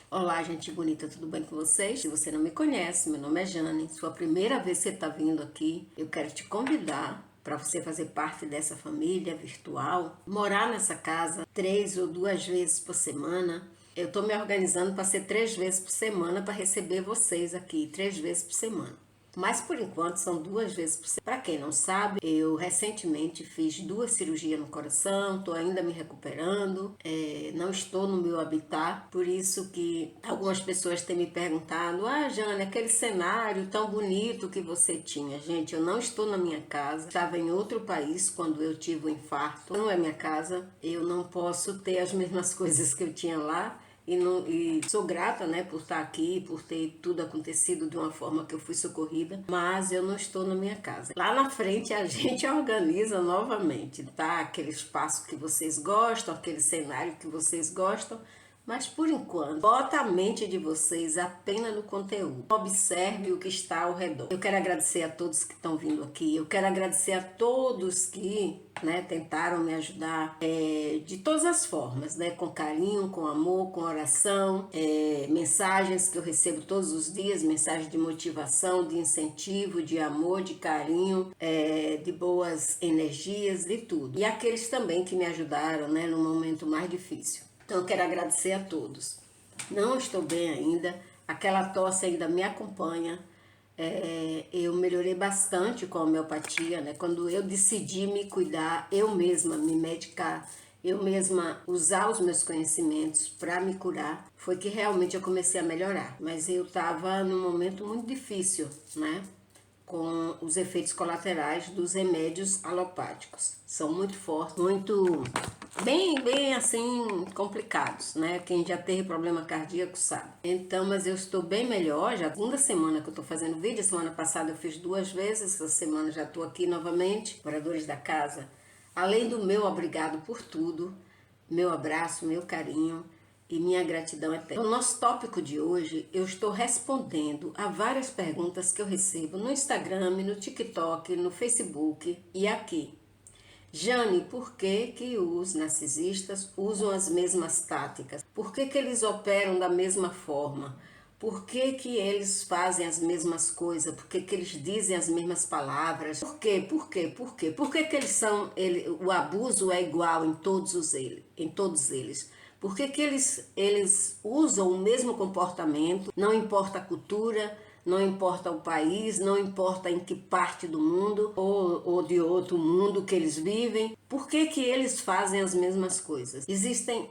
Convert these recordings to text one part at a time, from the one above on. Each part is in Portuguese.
Olá, gente bonita, tudo bem com vocês? Se você não me conhece, meu nome é Jane. Se for a primeira vez que você está vindo aqui, eu quero te convidar para você fazer parte dessa família virtual, morar nessa casa 3 ou 2 vezes por semana. Eu estou me organizando para ser 3 vezes por semana para receber vocês aqui, 3 vezes por semana. Mas por enquanto são 2 vezes por semana. Para quem não sabe, eu recentemente fiz 2 cirurgias no coração, estou ainda me recuperando, não estou no meu habitat, por isso que algumas pessoas têm me perguntado: ah, Jane, aquele cenário tão bonito que você tinha. Gente, eu não estou na minha casa, estava em outro país quando eu tive o infarto, não é minha casa, eu não posso ter as mesmas coisas que eu tinha lá. E sou grata, né, por estar aqui, por ter tudo acontecido de uma forma que eu fui socorrida, mas eu não estou na minha casa. Lá na frente a gente organiza novamente, tá? Aquele espaço que vocês gostam, aquele cenário que vocês gostam, mas por enquanto, bota a mente de vocês apenas no conteúdo. Observe o que está ao redor. Eu quero agradecer a todos que estão vindo aqui. Eu quero agradecer a todos que tentaram me ajudar de todas as formas, com carinho, com amor, com oração, mensagens que eu recebo todos os dias, mensagens de motivação, de incentivo, de amor, de carinho, de boas energias, de tudo. E aqueles também que me ajudaram, no momento mais difícil. Então eu quero agradecer a todos. Não estou bem ainda, aquela tosse ainda me acompanha. Eu melhorei bastante com a homeopatia, Quando eu decidi me cuidar, eu mesma me medicar, eu mesma usar os meus conhecimentos para me curar, foi que realmente eu comecei a melhorar. Mas eu estava num momento muito difícil, com os efeitos colaterais dos remédios alopáticos. São muito fortes, muito bem assim complicados, Quem já teve problema cardíaco sabe. Então, mas eu estou bem melhor, já a segunda semana que eu estou fazendo vídeo. A semana passada eu fiz 2 vezes, essa semana já estou aqui novamente. Moradores da casa, além do meu obrigado por tudo, meu abraço, meu carinho e minha gratidão eterna. No nosso tópico de hoje, eu estou respondendo a várias perguntas que eu recebo no Instagram, no TikTok, no Facebook e aqui. Jane, por que os narcisistas usam as mesmas táticas? Por que eles operam da mesma forma? Por que eles fazem as mesmas coisas? Por que eles dizem as mesmas palavras? Por quê? Por que eles são... o abuso é igual em todos eles? Por que eles usam o mesmo comportamento? Não importa a cultura, não importa o país, não importa em que parte do mundo ou de outro mundo que eles vivem. Por que eles fazem as mesmas coisas? Existem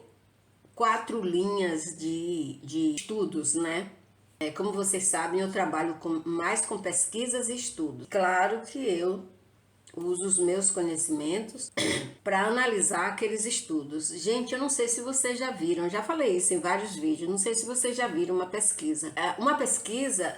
4 linhas de estudos, Como vocês sabem, eu trabalho mais com pesquisas e estudos. Claro que eu uso os meus conhecimentos para analisar aqueles estudos. Gente, eu não sei se vocês já viram, já falei isso em vários vídeos, não sei se vocês já viram uma pesquisa. Uma pesquisa,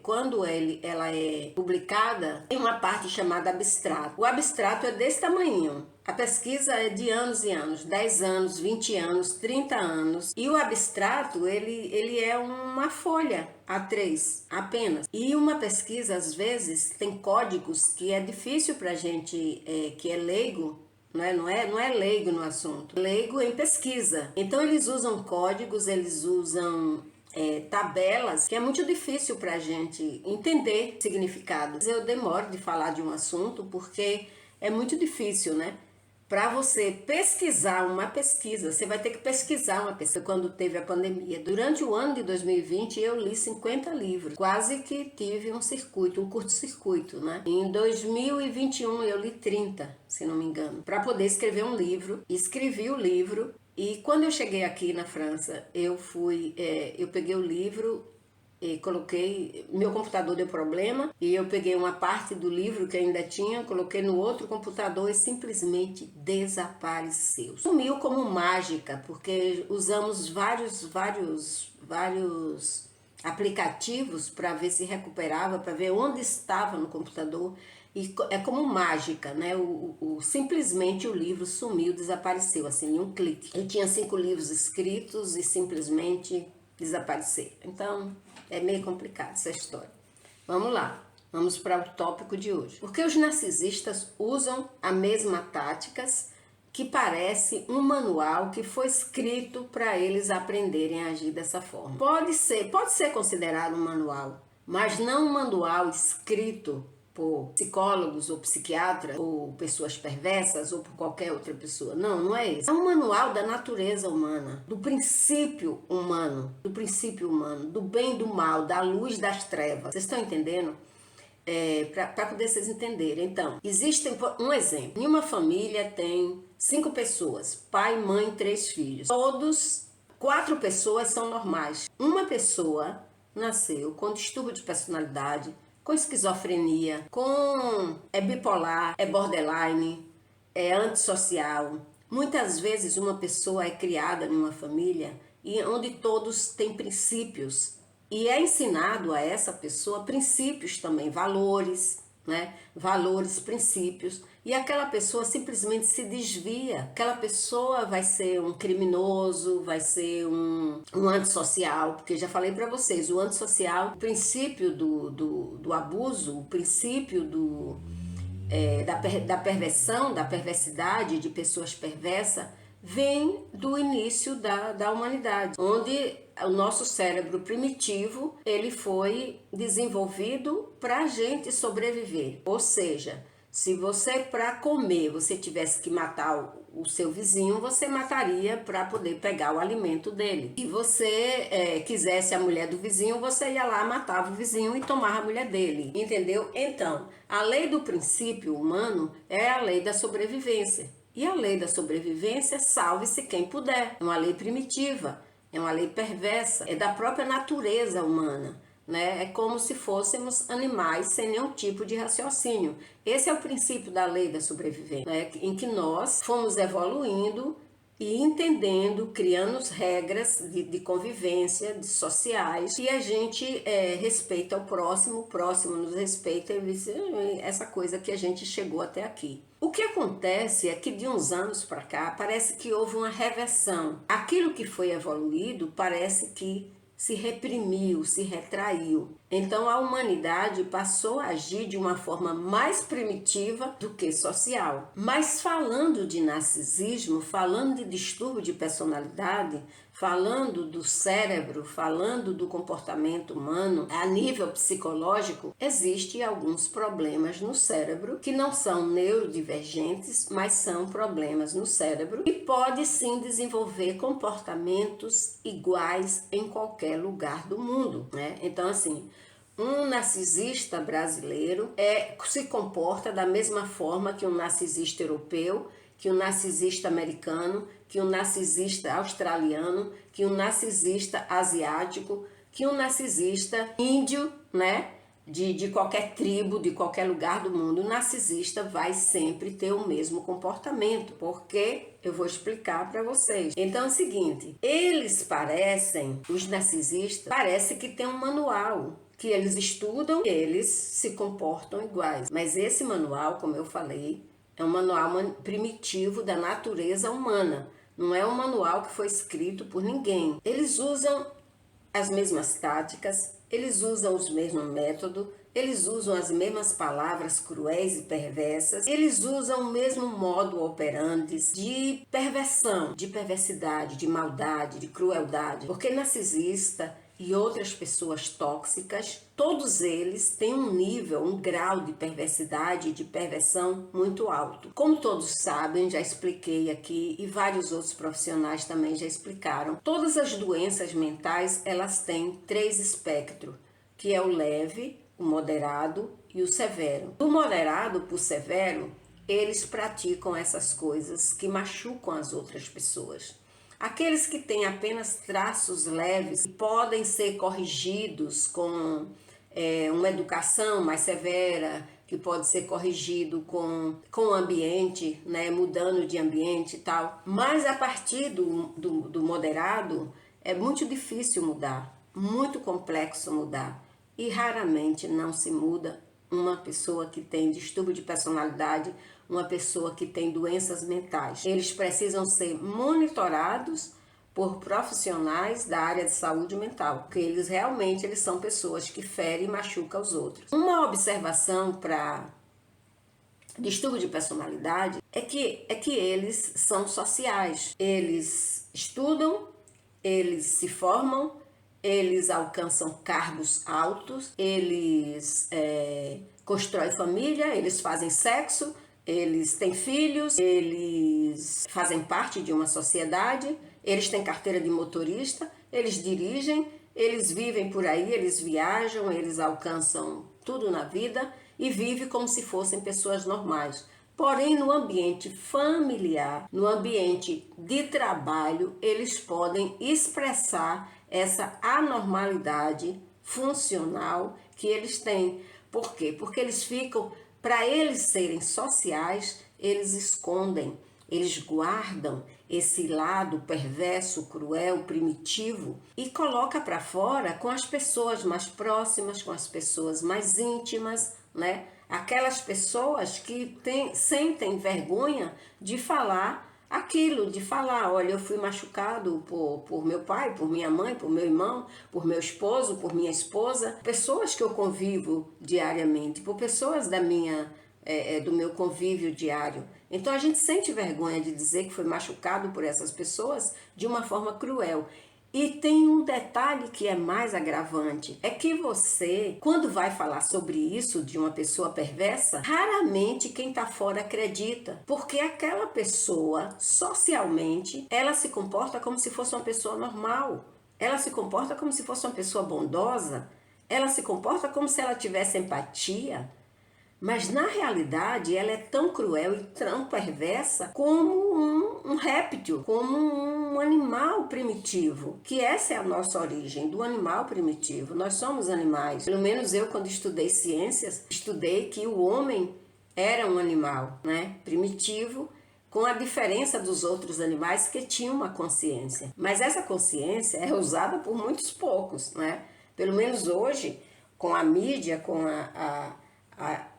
quando ela é publicada, tem uma parte chamada abstrato. O abstrato é desse tamanho. A pesquisa é de anos e anos, 10 anos, 20 anos, 30 anos. E o abstrato, ele é uma folha A3 apenas. E uma pesquisa, às vezes, tem códigos que é difícil para a gente que é leigo, não é leigo no assunto, leigo em pesquisa. Então eles usam códigos, eles usam tabelas, que é muito difícil para a gente entender significados. Eu demoro de falar de um assunto porque é muito difícil, Para você pesquisar uma pesquisa, você vai ter que pesquisar uma pesquisa. Quando teve a pandemia, durante o ano de 2020, eu li 50 livros. Quase que tive um curto-circuito, Em 2021, eu li 30, se não me engano, para poder escrever um livro. Escrevi o livro e quando eu cheguei aqui na França, eu peguei o livro e coloquei, meu computador deu problema e eu peguei uma parte do livro que ainda tinha, coloquei no outro computador e simplesmente desapareceu. Sumiu como mágica, porque usamos vários aplicativos para ver se recuperava, para ver onde estava no computador, e é como mágica, simplesmente o livro sumiu, desapareceu, assim, em um clique. Eu tinha 5 livros escritos e simplesmente desaparecer. Então, é meio complicado essa história. Vamos lá, vamos para o tópico de hoje. Porque os narcisistas usam a mesma táticas que parece um manual que foi escrito para eles aprenderem a agir dessa forma. Pode ser considerado um manual, mas não um manual escrito por psicólogos ou psiquiatras ou pessoas perversas ou por qualquer outra pessoa. Não, não é isso. É um manual da natureza humana, do princípio humano, do bem e do mal, da luz e das trevas. Vocês estão entendendo? Para poder vocês entenderem. Então, existe um exemplo. Em uma família tem 5 pessoas, pai, mãe, 3 filhos. 4 pessoas são normais. Uma pessoa nasceu com distúrbio de personalidade, com esquizofrenia, é bipolar, é borderline, é antissocial. Muitas vezes uma pessoa é criada numa família onde todos têm princípios e é ensinado a essa pessoa princípios também, valores, né? Valores, princípios. E aquela pessoa simplesmente se desvia. Aquela pessoa vai ser um criminoso, vai ser um antissocial, porque já falei para vocês, o antissocial, o princípio do abuso, o princípio da perversão, da perversidade de pessoas perversas, vem do início da humanidade, onde o nosso cérebro primitivo ele foi desenvolvido para a gente sobreviver. Ou seja, se você para comer você tivesse que matar o seu vizinho, você mataria para poder pegar o alimento dele. Se você quisesse a mulher do vizinho, você ia lá, matava o vizinho e tomava a mulher dele, entendeu? Então, a lei do princípio humano é a lei da sobrevivência. E a lei da sobrevivência, salve-se quem puder. É uma lei primitiva, é uma lei perversa, é da própria natureza humana, né? É como se fôssemos animais sem nenhum tipo de raciocínio. Esse é o princípio da lei da sobrevivência, né? Em que nós fomos evoluindo e entendendo, criando regras de convivência, de sociais, e a gente respeita o próximo nos respeita, e essa coisa que a gente chegou até aqui. O que acontece é que de uns anos para cá parece que houve uma reversão. Aquilo que foi evoluído parece que se reprimiu, se retraiu. Então a humanidade passou a agir de uma forma mais primitiva do que social. Mas falando de narcisismo, falando de distúrbio de personalidade, falando do cérebro, falando do comportamento humano a nível psicológico, existem alguns problemas no cérebro que não são neurodivergentes, mas são problemas no cérebro e pode sim desenvolver comportamentos iguais em qualquer lugar do mundo, né? Então assim, um narcisista brasileiro se comporta da mesma forma que um narcisista europeu, que um narcisista americano, que um narcisista australiano, que um narcisista asiático, que um narcisista índio, né? De qualquer tribo, de qualquer lugar do mundo. O narcisista vai sempre ter o mesmo comportamento, porque eu vou explicar para vocês. Então é o seguinte, os narcisistas, parece que tem um manual, que eles estudam, eles se comportam iguais. Mas esse manual, como eu falei, é um manual primitivo da natureza humana. Não é um manual que foi escrito por ninguém. Eles usam as mesmas táticas, eles usam os mesmos métodos, eles usam as mesmas palavras cruéis e perversas, eles usam o mesmo modo operandi de perversão, de perversidade, de maldade, de crueldade. Porque narcisista e outras pessoas tóxicas, todos eles têm um nível, um grau de perversidade e de perversão muito alto. Como todos sabem, já expliquei aqui e vários outros profissionais também já explicaram, todas as doenças mentais, elas têm 3 espectros, que é o leve, o moderado e o severo. Do moderado para o severo, eles praticam essas coisas que machucam as outras pessoas. Aqueles que têm apenas traços leves podem ser corrigidos com uma educação mais severa, que pode ser corrigido com o ambiente, né, mudando de ambiente e tal. Mas a partir do moderado é muito difícil mudar, muito complexo mudar. E raramente não se muda uma pessoa que tem distúrbio de personalidade, uma pessoa que tem doenças mentais. Eles precisam ser monitorados por profissionais da área de saúde mental, porque eles realmente são pessoas que ferem e machucam os outros. Uma observação para distúrbio de personalidade é que eles são sociais. Eles estudam, eles se formam, eles alcançam cargos altos, eles constroem família, eles fazem sexo, eles têm filhos, eles fazem parte de uma sociedade, eles têm carteira de motorista, eles dirigem, eles vivem por aí, eles viajam, eles alcançam tudo na vida e vivem como se fossem pessoas normais. Porém, no ambiente familiar, no ambiente de trabalho, eles podem expressar essa anormalidade funcional que eles têm. Por quê? Porque eles ficam, para eles serem sociais, eles escondem, eles guardam esse lado perverso, cruel, primitivo e coloca para fora com as pessoas mais próximas, com as pessoas mais íntimas, né? Aquelas pessoas que sentem vergonha de falar aquilo, de falar, olha, eu fui machucado por meu pai, por minha mãe, por meu irmão, por meu esposo, por minha esposa, pessoas que eu convivo diariamente, por pessoas do meu convívio diário. Então a gente sente vergonha de dizer que foi machucado por essas pessoas de uma forma cruel. E tem um detalhe que é mais agravante, é que você, quando vai falar sobre isso de uma pessoa perversa, raramente quem está fora acredita, porque aquela pessoa, socialmente, ela se comporta como se fosse uma pessoa normal, ela se comporta como se fosse uma pessoa bondosa, ela se comporta como se ela tivesse empatia, mas na realidade ela é tão cruel e tão perversa como um réptil, como um animal primitivo, que essa é a nossa origem, do animal primitivo. Nós somos animais. Pelo menos eu, quando estudei ciências, estudei que o homem era um animal, né, primitivo, com a diferença dos outros animais que tinham uma consciência. Mas essa consciência é usada por muitos poucos, né? Pelo menos hoje, com a mídia, com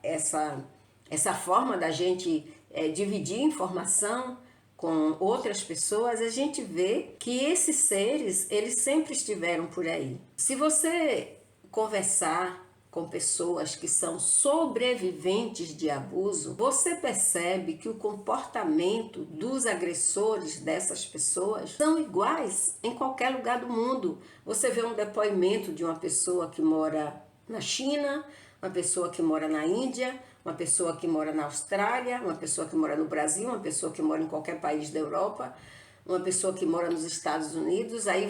essa forma da gente dividir informação com outras pessoas, a gente vê que esses seres, eles sempre estiveram por aí. Se você conversar com pessoas que são sobreviventes de abuso, você percebe que o comportamento dos agressores dessas pessoas são iguais em qualquer lugar do mundo. Você vê um depoimento de uma pessoa que mora na China, uma pessoa que mora na Índia, uma pessoa que mora na Austrália, uma pessoa que mora no Brasil, uma pessoa que mora em qualquer país da Europa, uma pessoa que mora nos Estados Unidos. Aí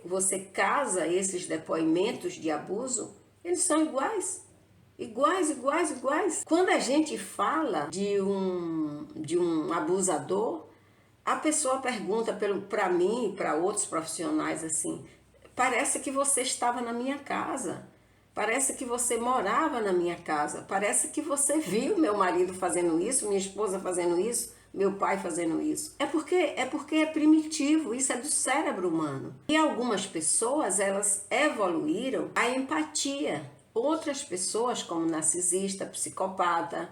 você casa esses depoimentos de abuso, eles são iguais. Iguais. Quando a gente fala de um abusador, a pessoa pergunta para mim e para outros profissionais assim, parece que você estava na minha casa. Parece que você morava na minha casa, parece que você viu meu marido fazendo isso, minha esposa fazendo isso, meu pai fazendo isso. É porque é primitivo, isso é do cérebro humano. E algumas pessoas, elas evoluíram a empatia. Outras pessoas, como narcisista, psicopata,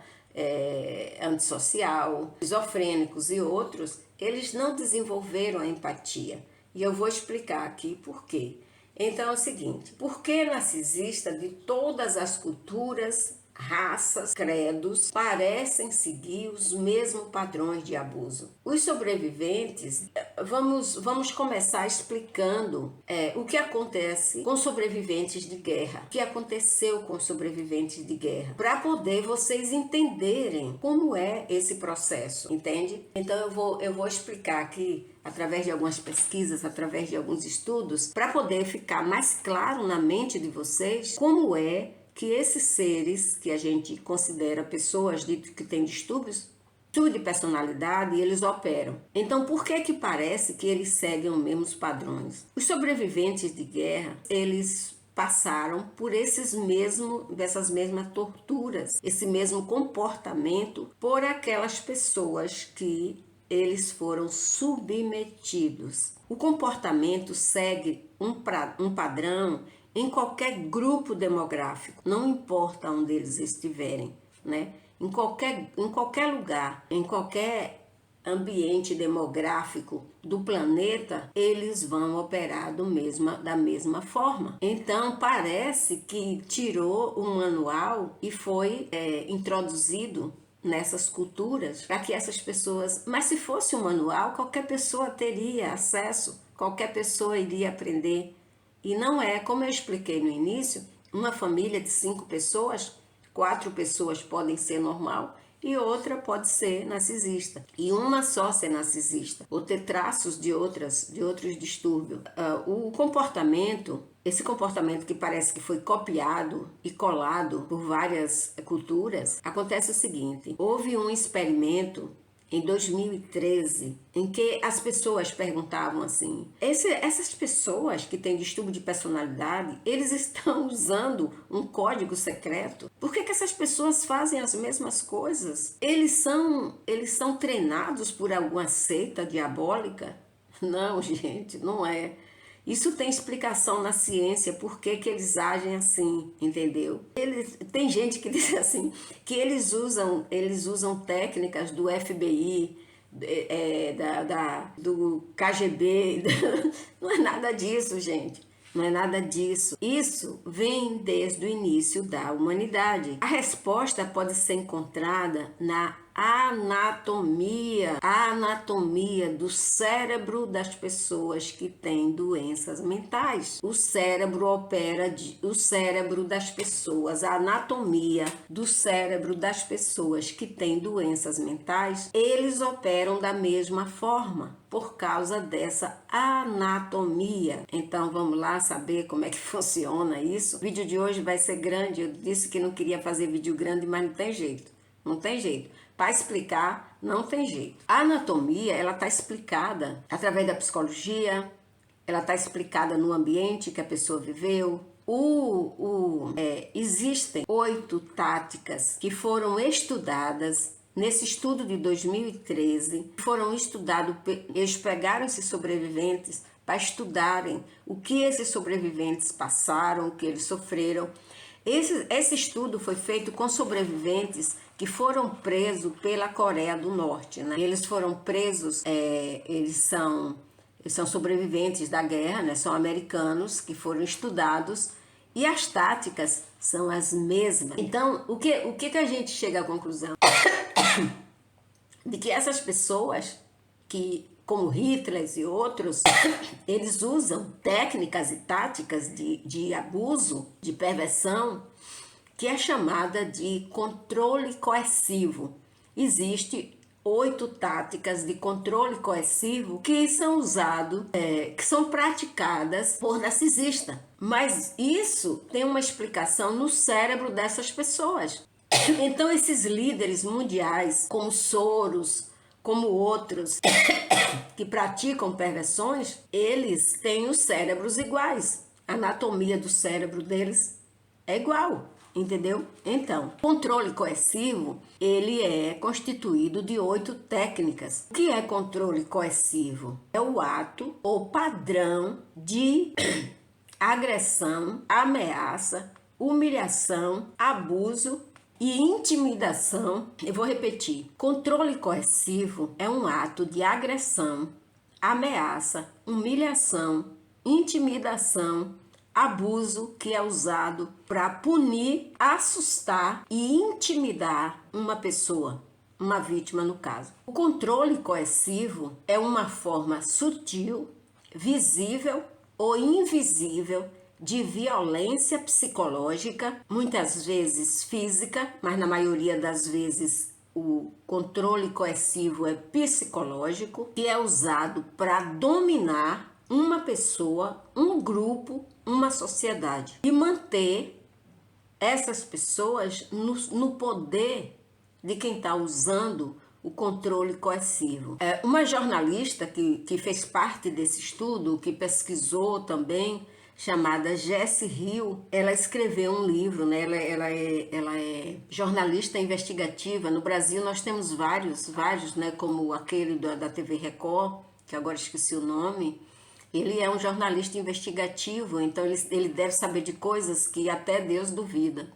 antissocial, esquizofrênicos e outros, eles não desenvolveram a empatia. E eu vou explicar aqui por quê. Então é o seguinte, por que narcisista de todas as culturas, raças, credos, parecem seguir os mesmos padrões de abuso? Os sobreviventes, vamos começar explicando o que acontece com sobreviventes de guerra, o que aconteceu com sobreviventes de guerra, para poder vocês entenderem como é esse processo, entende? Então eu vou explicar aqui, através de algumas pesquisas, através de alguns estudos, para poder ficar mais claro na mente de vocês como é que esses seres que a gente considera pessoas que têm distúrbios de personalidade, eles operam. Então, por que parece que eles seguem os mesmos padrões? Os sobreviventes de guerra, eles passaram por dessas mesmas torturas, esse mesmo comportamento por aquelas pessoas que eles foram submetidos. O comportamento segue um padrão em qualquer grupo demográfico, não importa onde eles estiverem, né? Em qualquer lugar, em qualquer ambiente demográfico do planeta, eles vão operar da mesma forma. Então, parece que tirou o manual e foi introduzido nessas culturas para que essas pessoas... Mas se fosse um manual, qualquer pessoa teria acesso, qualquer pessoa iria aprender. E não é, como eu expliquei no início, uma família de 5 pessoas, 4 pessoas podem ser normal e outra pode ser narcisista. E uma só ser narcisista, ou ter traços de outros distúrbios. O comportamento, esse comportamento que parece que foi copiado e colado por várias culturas, acontece o seguinte: houve um experimento em 2013, em que as pessoas perguntavam assim: essas pessoas que têm distúrbio de personalidade, eles estão usando um código secreto? Por que essas pessoas fazem as mesmas coisas? Eles são treinados por alguma seita diabólica? Não, gente, não é. Isso tem explicação na ciência, por que eles agem assim, entendeu? Tem gente que diz assim, que eles usam técnicas do FBI, do KGB, não é nada disso, gente. Não é nada disso. Isso vem desde o início da humanidade. A resposta pode ser encontrada na anatomia do cérebro das pessoas que têm doenças mentais. O cérebro o cérebro das pessoas, a anatomia do cérebro das pessoas que têm doenças mentais, eles operam da mesma forma, por causa dessa anatomia. Então vamos lá saber como é que funciona isso. O vídeo de hoje vai ser grande. Eu disse que não queria fazer vídeo grande, mas não tem jeito. Não tem jeito. Para explicar, não tem jeito. A anatomia, ela está explicada através da psicologia, ela está explicada no ambiente que a pessoa viveu. Existem 8 táticas que foram estudadas nesse estudo de 2013. Foram estudados, eles pegaram esses sobreviventes para estudarem o que esses sobreviventes passaram, o que eles sofreram. Esse estudo foi feito com sobreviventes que foram presos pela Coreia do Norte, né? Eles foram presos, eles são sobreviventes da guerra, né? São americanos que foram estudados e as táticas são as mesmas. Então, o que a gente chega à conclusão? De que essas pessoas que, como Hitler e outros, eles usam técnicas e táticas de abuso, de perversão, que é chamada de controle coercivo. Existe 8 táticas de controle coercivo que são usadas, que são praticadas por narcisista. Mas isso tem uma explicação no cérebro dessas pessoas. Então esses líderes mundiais, como Soros, como outros que praticam perversões, eles têm os cérebros iguais. A anatomia do cérebro deles é igual, entendeu? Então, controle coercivo, ele é constituído de 8 técnicas. O que é controle coercivo? É o ato ou padrão de agressão, ameaça, humilhação, abuso e intimidação. Eu vou repetir. Controle coercivo é um ato de agressão, ameaça, humilhação, intimidação, abuso que é usado para punir, assustar e intimidar uma pessoa, uma vítima no caso. O controle coercivo é uma forma sutil, visível ou invisível de violência psicológica, muitas vezes física, mas na maioria das vezes o controle coercivo é psicológico, que é usado para dominar uma pessoa, um grupo, uma sociedade e manter essas pessoas no poder de quem está usando o controle coercivo. Uma jornalista que fez parte desse estudo, que pesquisou também, chamada Jessie Hill, ela escreveu um livro, né? Ela é jornalista investigativa. No Brasil nós temos vários, né? Como aquele da TV Record, que agora esqueci o nome. Ele é um jornalista investigativo, então ele deve saber de coisas que até Deus duvida.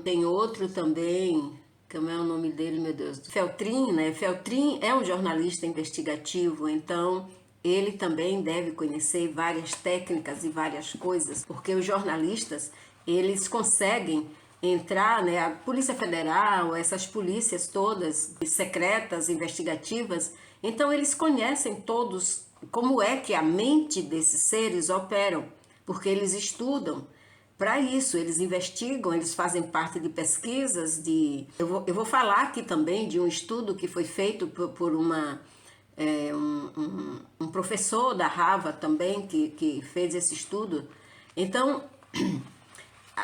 Tem outro também, como é o nome dele, meu Deus? Feltrin, né? Feltrin é um jornalista investigativo, então ele também deve conhecer várias técnicas e várias coisas, porque os jornalistas, eles conseguem entrar, né, a Polícia Federal, essas polícias todas secretas, investigativas, então eles conhecem todos como é que a mente desses seres operam, porque eles estudam para isso, eles investigam, eles fazem parte de pesquisas, eu vou falar aqui também de um estudo que foi feito por um professor da Harvard também, que fez esse estudo. Então,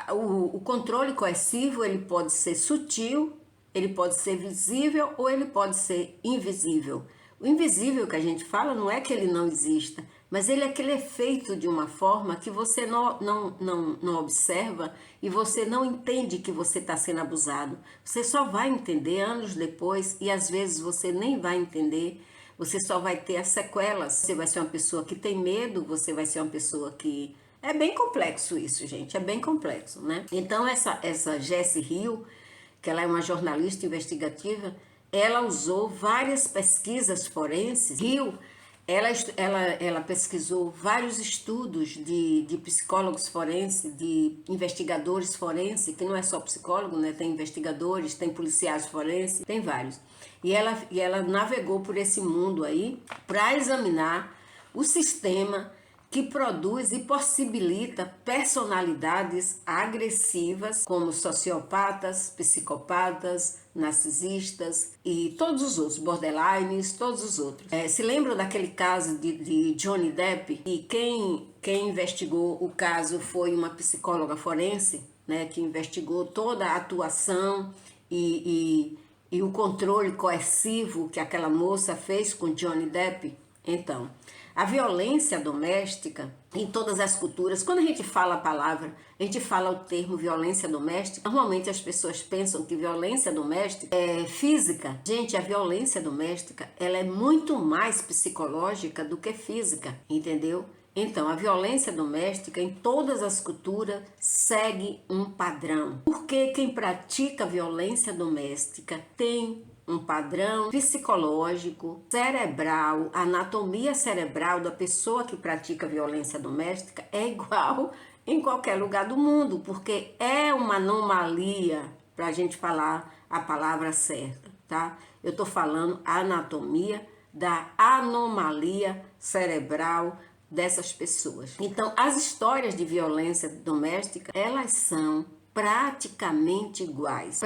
o controle coercivo, ele pode ser sutil, ele pode ser visível ou ele pode ser invisível. O invisível que a gente fala não é que ele não exista, mas ele é feito de uma forma que você não observa e você não entende que você está sendo abusado. Você só vai entender anos depois e às vezes você nem vai entender, você só vai ter as sequelas. Você vai ser uma pessoa que tem medo, você vai ser uma pessoa que... É bem complexo isso, gente, é bem complexo, né? Então essa Jessie Hill, que ela é uma jornalista investigativa, ela usou várias pesquisas forenses. Hill, ela pesquisou vários estudos de psicólogos forenses, de investigadores forenses, que não é só psicólogo, né? Tem investigadores, tem policiais forenses, tem vários. E ela navegou por esse mundo aí para examinar o sistema que produz e possibilita personalidades agressivas como sociopatas, psicopatas, narcisistas e todos os outros, borderlines, todos os outros. Se lembram daquele caso de Johnny Depp? E quem investigou o caso foi uma psicóloga forense, né, que investigou toda a atuação e o controle coercivo que aquela moça fez com Johnny Depp. Então, a violência doméstica, em todas as culturas, quando a gente fala a palavra, a gente fala o termo violência doméstica, normalmente as pessoas pensam que violência doméstica é física. Gente, a violência doméstica, ela é muito mais psicológica do que física, entendeu? Então, a violência doméstica em todas as culturas segue um padrão. Porque quem pratica violência doméstica tem um padrão psicológico, cerebral, a anatomia cerebral da pessoa que pratica violência doméstica é igual em qualquer lugar do mundo, porque é uma anomalia, para a gente falar a palavra certa, tá? Eu estou falando anatomia da anomalia cerebral dessas pessoas. Então, as histórias de violência doméstica, elas são praticamente iguais.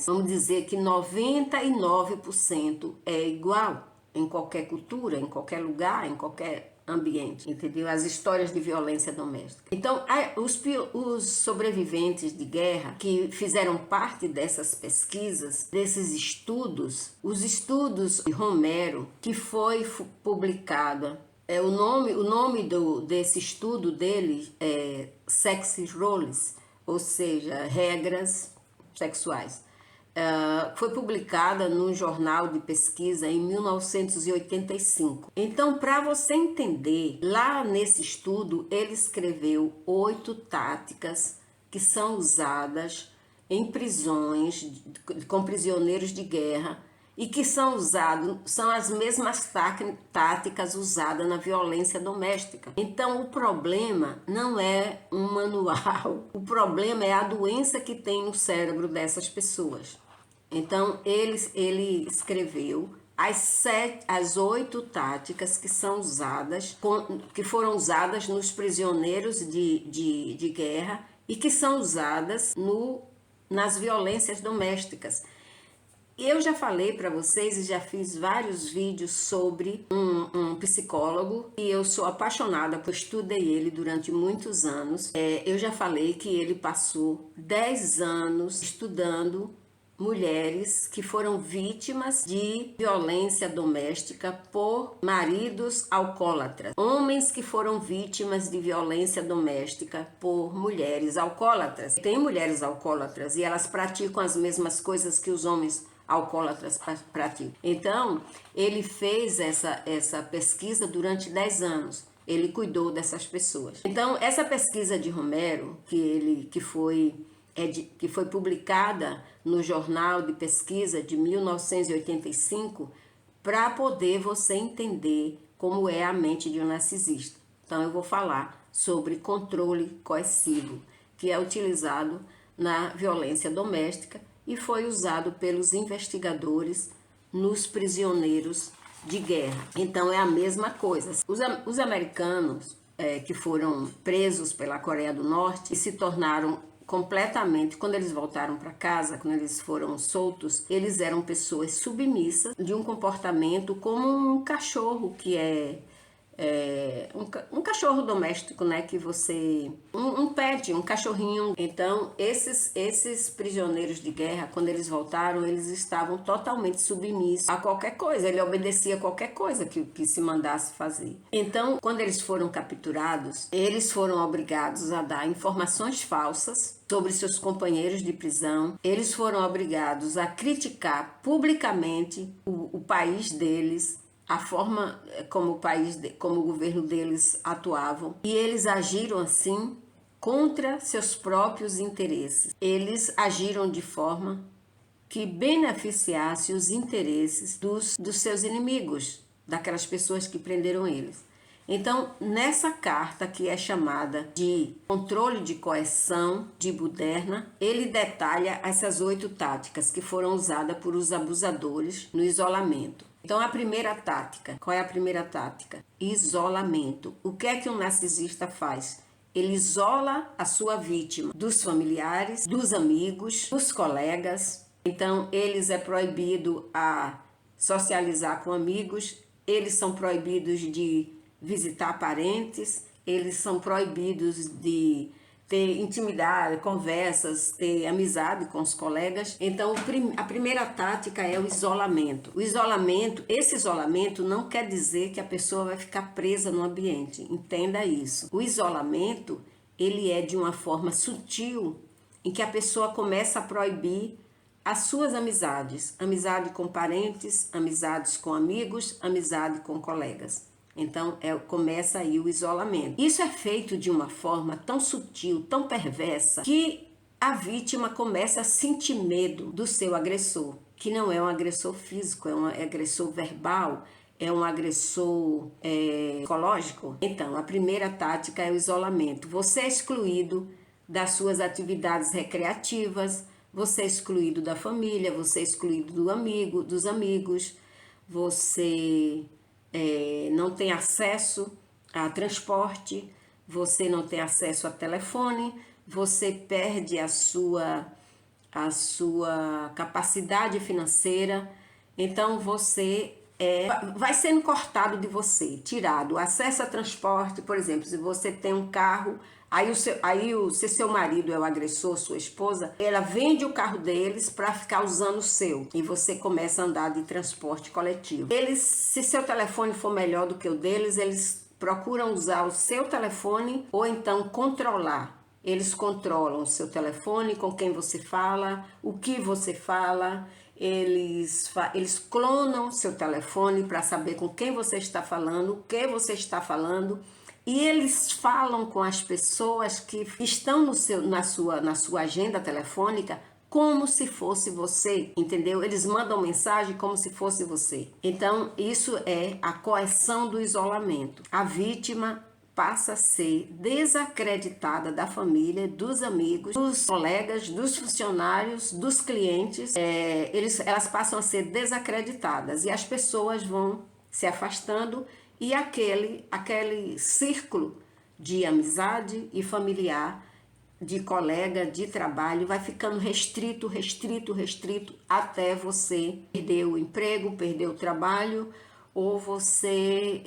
Vamos dizer que 99% é igual em qualquer cultura, em qualquer lugar, em qualquer ambiente, entendeu? As histórias de violência doméstica. Então, os sobreviventes de guerra que fizeram parte dessas pesquisas, desses estudos, os estudos de Romero, que foi publicado, o nome desse estudo dele é Sex Roles, ou seja, regras sexuais. Foi publicada num jornal de pesquisa em 1985. Então, para você entender, lá nesse estudo, ele escreveu 8 táticas que são usadas em prisões com prisioneiros de guerra e que são as mesmas táticas usadas na violência doméstica. Então, o problema não é um manual, o problema é a doença que tem no cérebro dessas pessoas. Então, ele escreveu as 8 táticas que são usadas, que foram usadas nos prisioneiros de guerra e que são usadas nas violências domésticas. Eu já falei para vocês e já fiz vários vídeos sobre um psicólogo e eu sou apaixonada, porque estudei ele durante muitos anos. Eu já falei que ele passou 10 anos estudando mulheres que foram vítimas de violência doméstica por maridos alcoólatras. Homens que foram vítimas de violência doméstica por mulheres alcoólatras. Tem mulheres alcoólatras e elas praticam as mesmas coisas que os homens alcoólatras praticam. Então, ele fez essa pesquisa durante 10 anos. Ele cuidou dessas pessoas. Então, essa pesquisa de Romero, que foi publicada no Jornal de Pesquisa de 1985, para poder você entender como é a mente de um narcisista. Então, eu vou falar sobre controle coercivo. que é utilizado na violência doméstica e foi usado pelos investigadores nos prisioneiros de guerra. Então é a mesma coisa. Os americanos que foram presos pela Coreia do Norte e se tornaram completamente, quando eles voltaram para casa, quando eles foram soltos, eles eram pessoas submissas, de um comportamento como um cachorro que um cachorro doméstico, né, que você um pet, um cachorrinho. Então esses prisioneiros de guerra, quando eles voltaram, eles estavam totalmente submissos a qualquer coisa. Ele obedecia a qualquer coisa que se mandasse fazer. Então, quando eles foram capturados, eles foram obrigados a dar informações falsas sobre seus companheiros de prisão. Eles foram obrigados a criticar publicamente o país deles, a forma como como o governo deles atuavam, e eles agiram assim contra seus próprios interesses. Eles agiram de forma que beneficiasse os interesses dos seus inimigos, daquelas pessoas que prenderam eles. Então, nessa carta, que é chamada de Controle de Coerção de Buderna, ele detalha essas 8 táticas que foram usadas por os abusadores no isolamento. Então, a primeira tática, qual é a primeira tática? Isolamento. O que é que um narcisista faz? Ele isola a sua vítima dos familiares, dos amigos, dos colegas. Então, eles é proibido a socializar com amigos, eles são proibidos de visitar parentes, eles são proibidos de ter intimidade, conversas, ter amizade com os colegas. Então, a primeira tática é o isolamento. Esse isolamento não quer dizer que a pessoa vai ficar presa no ambiente. Entenda isso. O isolamento, ele é de uma forma sutil, em que a pessoa começa a proibir as suas amizades. Amizade com parentes, amizades com amigos, amizade com colegas. Então, começa aí o isolamento. Isso é feito de uma forma tão sutil, tão perversa, que a vítima começa a sentir medo do seu agressor, que não é um agressor físico, é um agressor verbal, é um agressor psicológico. Então, a primeira tática é o isolamento. Você é excluído das suas atividades recreativas, você é excluído da família, você é excluído dos amigos, você não tem acesso a transporte, você não tem acesso a telefone, você perde a sua capacidade financeira. Então você vai sendo cortado de você, tirado acesso a transporte. Por exemplo, se você tem um carro, se seu marido é o agressor, sua esposa, ela vende o carro deles para ficar usando o seu, e você começa a andar de transporte coletivo. Se seu telefone for melhor do que o deles, eles procuram usar o seu telefone ou então controlar. Eles controlam o seu telefone, com quem você fala, o que você fala. Eles clonam seu telefone para saber com quem você está falando, o que você está falando. E eles falam com as pessoas que estão na sua agenda telefônica como se fosse você, entendeu? Eles mandam mensagem como se fosse você. Então, isso é a coerção do isolamento. A vítima passa a ser desacreditada da família, dos amigos, dos colegas, dos funcionários, dos clientes. Elas passam a ser desacreditadas e as pessoas vão se afastando, e aquele círculo de amizade e familiar, de colega, de trabalho, vai ficando restrito, até você perder o emprego, perder o trabalho, ou você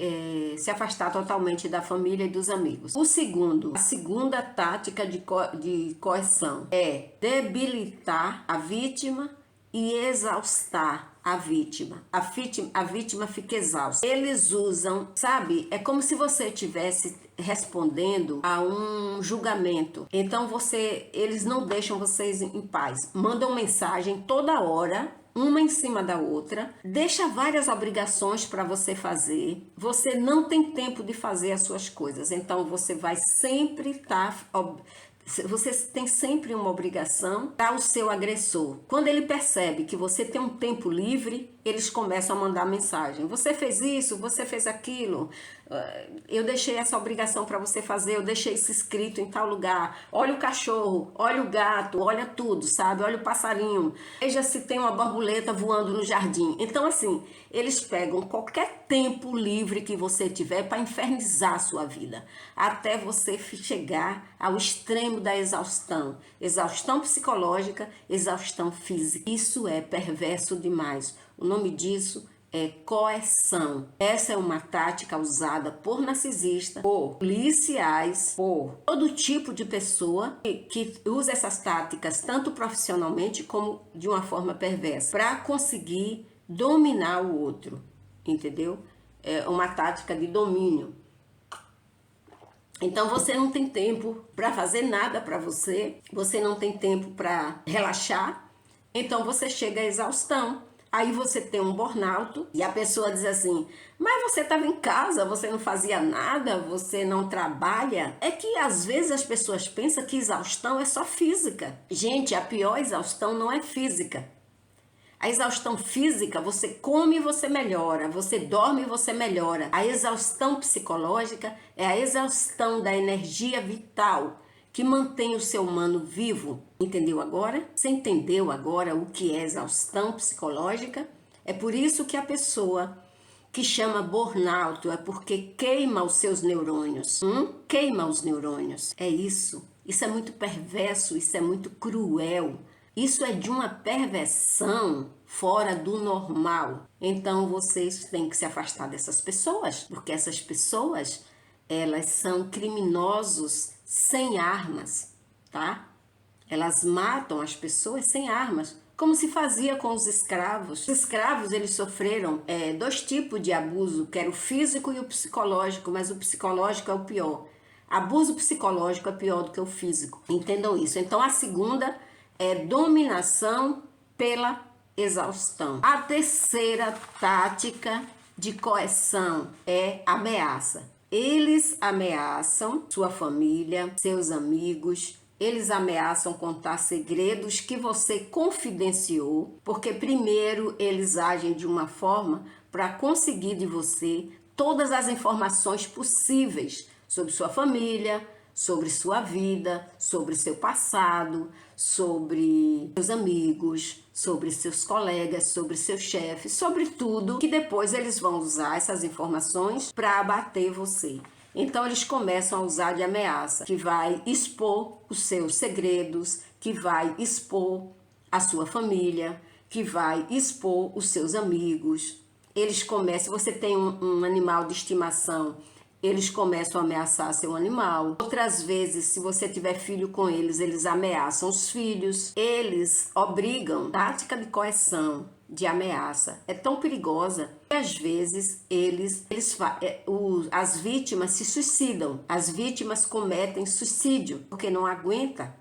se afastar totalmente da família e dos amigos. A segunda tática de coerção é debilitar a vítima e exaustar a vítima. A vítima fica exausta. Eles usam, sabe, é como se você estivesse respondendo a um julgamento. Então eles não deixam vocês em paz. Mandam mensagem toda hora, uma em cima da outra, deixa várias obrigações para você fazer. Você não tem tempo de fazer as suas coisas. Então você vai sempre estar você tem sempre uma obrigação para o seu agressor. Quando ele percebe que você tem um tempo livre, eles começam a mandar mensagem. Você fez isso, você fez aquilo, eu deixei essa obrigação para você fazer, eu deixei isso escrito em tal lugar. Olha o cachorro, olha o gato, olha tudo, sabe? Olha o passarinho. Veja se tem uma borboleta voando no jardim. Então, assim, eles pegam qualquer tempo livre que você tiver para infernizar a sua vida, até você chegar ao extremo da exaustão. Exaustão psicológica, exaustão física. Isso é perverso demais. O nome disso é coerção. Essa é uma tática usada por narcisistas, por policiais, por todo tipo de pessoa que usa essas táticas tanto profissionalmente como de uma forma perversa para conseguir dominar o outro, entendeu? É uma tática de domínio. Então você não tem tempo para fazer nada para você, você não tem tempo para relaxar, então você chega à exaustão. Aí você tem um burnout e a pessoa diz assim, mas você estava em casa, você não fazia nada, você não trabalha. É que às vezes as pessoas pensam que exaustão é só física. Gente, a pior exaustão não é física. A exaustão física, você come e você melhora, você dorme e você melhora. A exaustão psicológica é a exaustão da energia vital que mantém o ser humano vivo. Entendeu agora? Você entendeu agora o que é exaustão psicológica? É por isso que a pessoa que chama burnout é porque queima os seus neurônios. Queima os neurônios. É isso. Isso é muito perverso, isso é muito cruel. Isso é de uma perversão fora do normal. Então vocês têm que se afastar dessas pessoas, porque essas pessoas, elas são criminosos sem armas, tá? Elas matam as pessoas sem armas, como se fazia com os escravos. Os escravos, eles sofreram dois tipos de abuso, que era o físico e o psicológico, mas o psicológico é o pior. Abuso psicológico é pior do que o físico. Entendam isso. Então, a segunda é dominação pela exaustão. A terceira tática de coerção é ameaça. Eles ameaçam sua família, seus amigos, eles ameaçam contar segredos que você confidenciou, porque primeiro eles agem de uma forma para conseguir de você todas as informações possíveis sobre sua família, sobre sua vida, sobre seu passado, sobre seus amigos, sobre seus colegas, sobre seu chefe, sobre tudo, que depois eles vão usar essas informações para abater você. Então eles começam a usar de ameaça, que vai expor os seus segredos, que vai expor a sua família, que vai expor os seus amigos. Eles começam, você tem um animal de estimação, eles começam a ameaçar seu animal. Outras vezes, se você tiver filho com eles, eles ameaçam os filhos. Eles obrigam, tática de coerção, de ameaça. É tão perigosa que às vezes as vítimas se suicidam. As vítimas cometem suicídio porque não aguenta.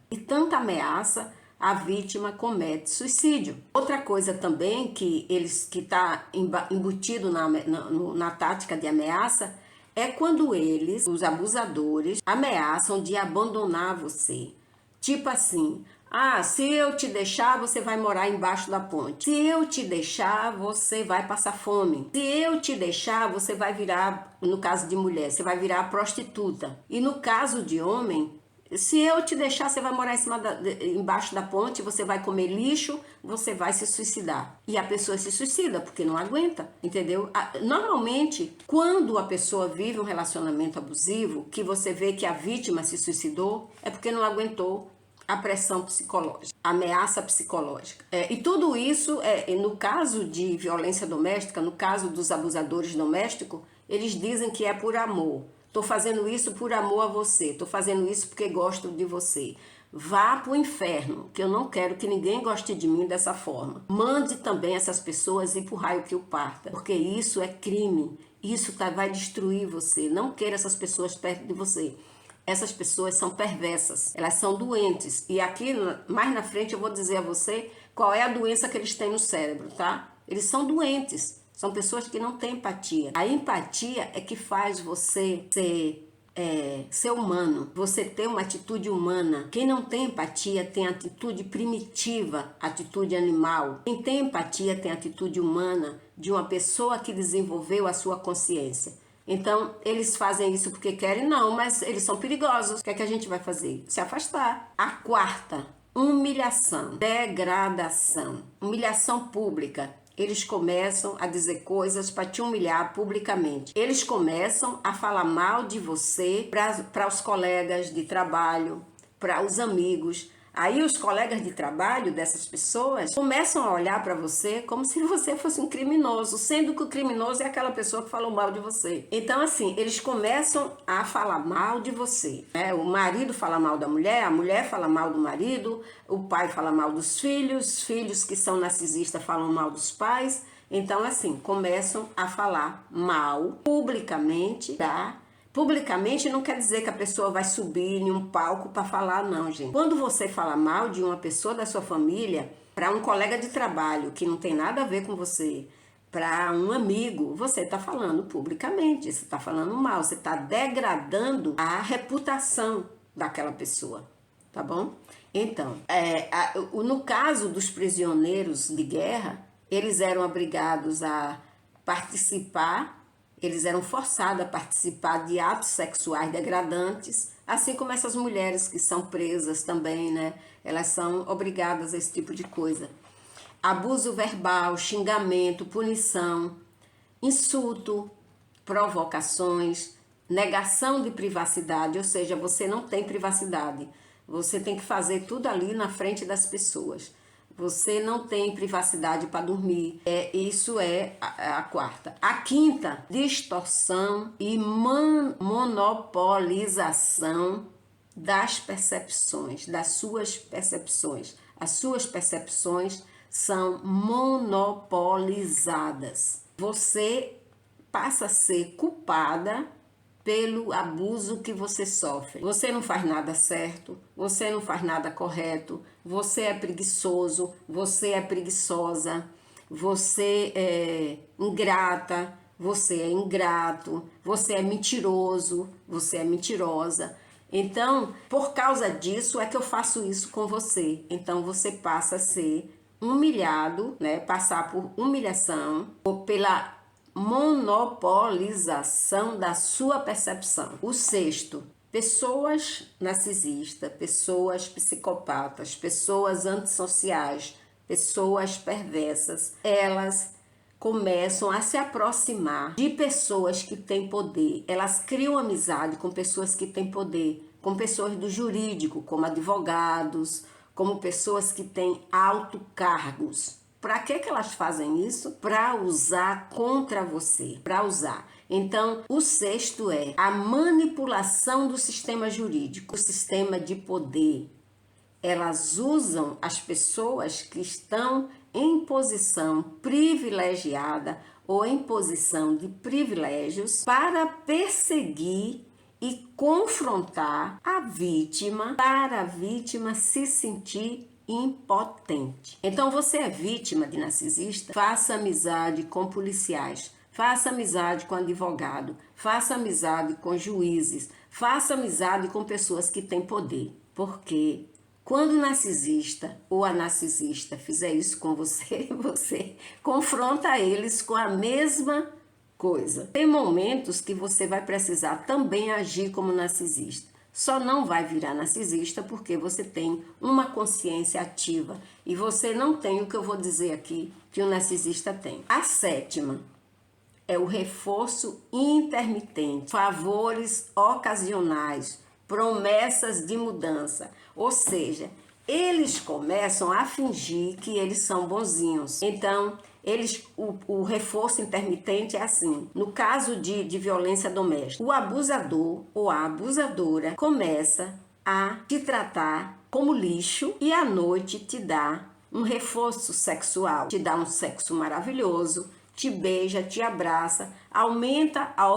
E tanta ameaça, a vítima comete suicídio. Outra coisa também que está embutido na tática de ameaça é quando eles, os abusadores, ameaçam de abandonar você. Tipo assim, se eu te deixar, você vai morar embaixo da ponte. Se eu te deixar, você vai passar fome. Se eu te deixar, você vai virar, no caso de mulher, você vai virar prostituta. E no caso de homem, se eu te deixar, você vai morar embaixo da ponte, você vai comer lixo, você vai se suicidar. E a pessoa se suicida porque não aguenta, entendeu? Normalmente, quando a pessoa vive um relacionamento abusivo, que você vê que a vítima se suicidou, é porque não aguentou a pressão psicológica, a ameaça psicológica. E tudo isso, no caso de violência doméstica, no caso dos abusadores domésticos, eles dizem que é por amor. Estou fazendo isso por amor a você. Estou fazendo isso porque gosto de você. Vá para o inferno, que eu não quero que ninguém goste de mim dessa forma. Mande também essas pessoas ir para o raio que o parta, porque isso é crime. Isso vai destruir você. Não queira essas pessoas perto de você. Essas pessoas são perversas. Elas são doentes. E aqui, mais na frente, eu vou dizer a você qual é a doença que eles têm no cérebro, tá? Eles são doentes. São pessoas que não têm empatia. A empatia é que faz você ser ser humano, você ter uma atitude humana. Quem não tem empatia tem atitude primitiva, atitude animal. Quem tem empatia tem atitude humana de uma pessoa que desenvolveu a sua consciência. Então, eles fazem isso porque querem? Não, mas eles são perigosos. O que é que a gente vai fazer? Se afastar. A quarta, humilhação, degradação, humilhação pública. Eles começam a dizer coisas para te humilhar publicamente. Eles começam a falar mal de você para os colegas de trabalho, para os amigos. Aí os colegas de trabalho dessas pessoas começam a olhar para você como se você fosse um criminoso, sendo que o criminoso é aquela pessoa que falou mal de você. Então, assim, eles começam a falar mal de você, né? O marido fala mal da mulher, a mulher fala mal do marido, o pai fala mal dos filhos, os filhos que são narcisistas falam mal dos pais. Então, assim, começam a falar mal publicamente, tá? Publicamente não quer dizer que a pessoa vai subir em um palco para falar, não, gente. Quando você fala mal de uma pessoa da sua família, para um colega de trabalho que não tem nada a ver com você, para um amigo, você está falando publicamente, você está falando mal, você está degradando a reputação daquela pessoa, tá bom? Então, no caso dos prisioneiros de guerra, eles eram obrigados a participar. Eles eram forçados a participar de atos sexuais degradantes, assim como essas mulheres que são presas também, né? Elas são obrigadas a esse tipo de coisa. Abuso verbal, xingamento, punição, insulto, provocações, negação de privacidade, ou seja, você não tem privacidade. Você tem que fazer tudo ali na frente das pessoas. Você não tem privacidade para dormir. Isso é a quarta. A quinta, distorção e monopolização das percepções, das suas percepções. As suas percepções são monopolizadas. Você passa a ser culpada pelo abuso que você sofre. Você não faz nada certo, você não faz nada correto, você é preguiçoso, você é preguiçosa, você é ingrata, você é ingrato, você é mentiroso, você é mentirosa. Então, por causa disso é que eu faço isso com você. Então, você passa a ser humilhado, né? Passar por humilhação ou pela monopolização da sua percepção. O sexto, pessoas narcisistas, pessoas psicopatas, pessoas antissociais, pessoas perversas, elas começam a se aproximar de pessoas que têm poder. Elas criam amizade com pessoas que têm poder, com pessoas do jurídico, como advogados, como pessoas que têm altos cargos. Para que elas fazem isso? Para usar contra você, para usar. Então, o sexto é a manipulação do sistema jurídico, o sistema de poder. Elas usam as pessoas que estão em posição privilegiada ou em posição de privilégios para perseguir e confrontar a vítima, para a vítima se sentir impotente. Então, você é vítima de narcisista? Faça amizade com policiais, faça amizade com advogado, faça amizade com juízes, faça amizade com pessoas que têm poder. Porque quando o narcisista ou a narcisista fizer isso com você, você confronta eles com a mesma coisa. Tem momentos que você vai precisar também agir como narcisista. Só não vai virar narcisista porque você tem uma consciência ativa e você não tem o que eu vou dizer aqui que o narcisista tem. A sétima é o reforço intermitente, favores ocasionais, promessas de mudança. Ou seja, eles começam a fingir que eles são bonzinhos. Então, o reforço intermitente é assim. No caso de violência doméstica, o abusador ou a abusadora começa a te tratar como lixo e à noite te dá um reforço sexual. Te dá um sexo maravilhoso, te beija, te abraça, aumenta a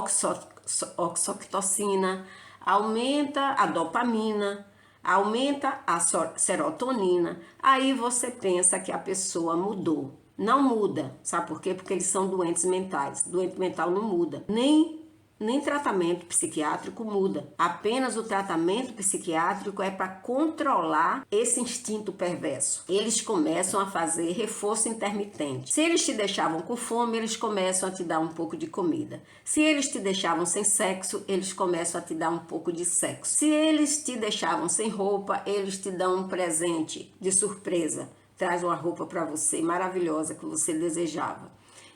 oxitocina, aumenta a dopamina, aumenta a serotonina. Aí você pensa que a pessoa mudou. Não muda. Sabe por quê? Porque eles são doentes mentais. Doente mental não muda. Nem nem tratamento psiquiátrico muda. Apenas o tratamento psiquiátrico é para controlar esse instinto perverso. Eles começam a fazer reforço intermitente. Se eles te deixavam com fome, eles começam a te dar um pouco de comida. Se eles te deixavam sem sexo, eles começam a te dar um pouco de sexo. Se eles te deixavam sem roupa, eles te dão um presente de surpresa. Traz uma roupa para você maravilhosa que você desejava.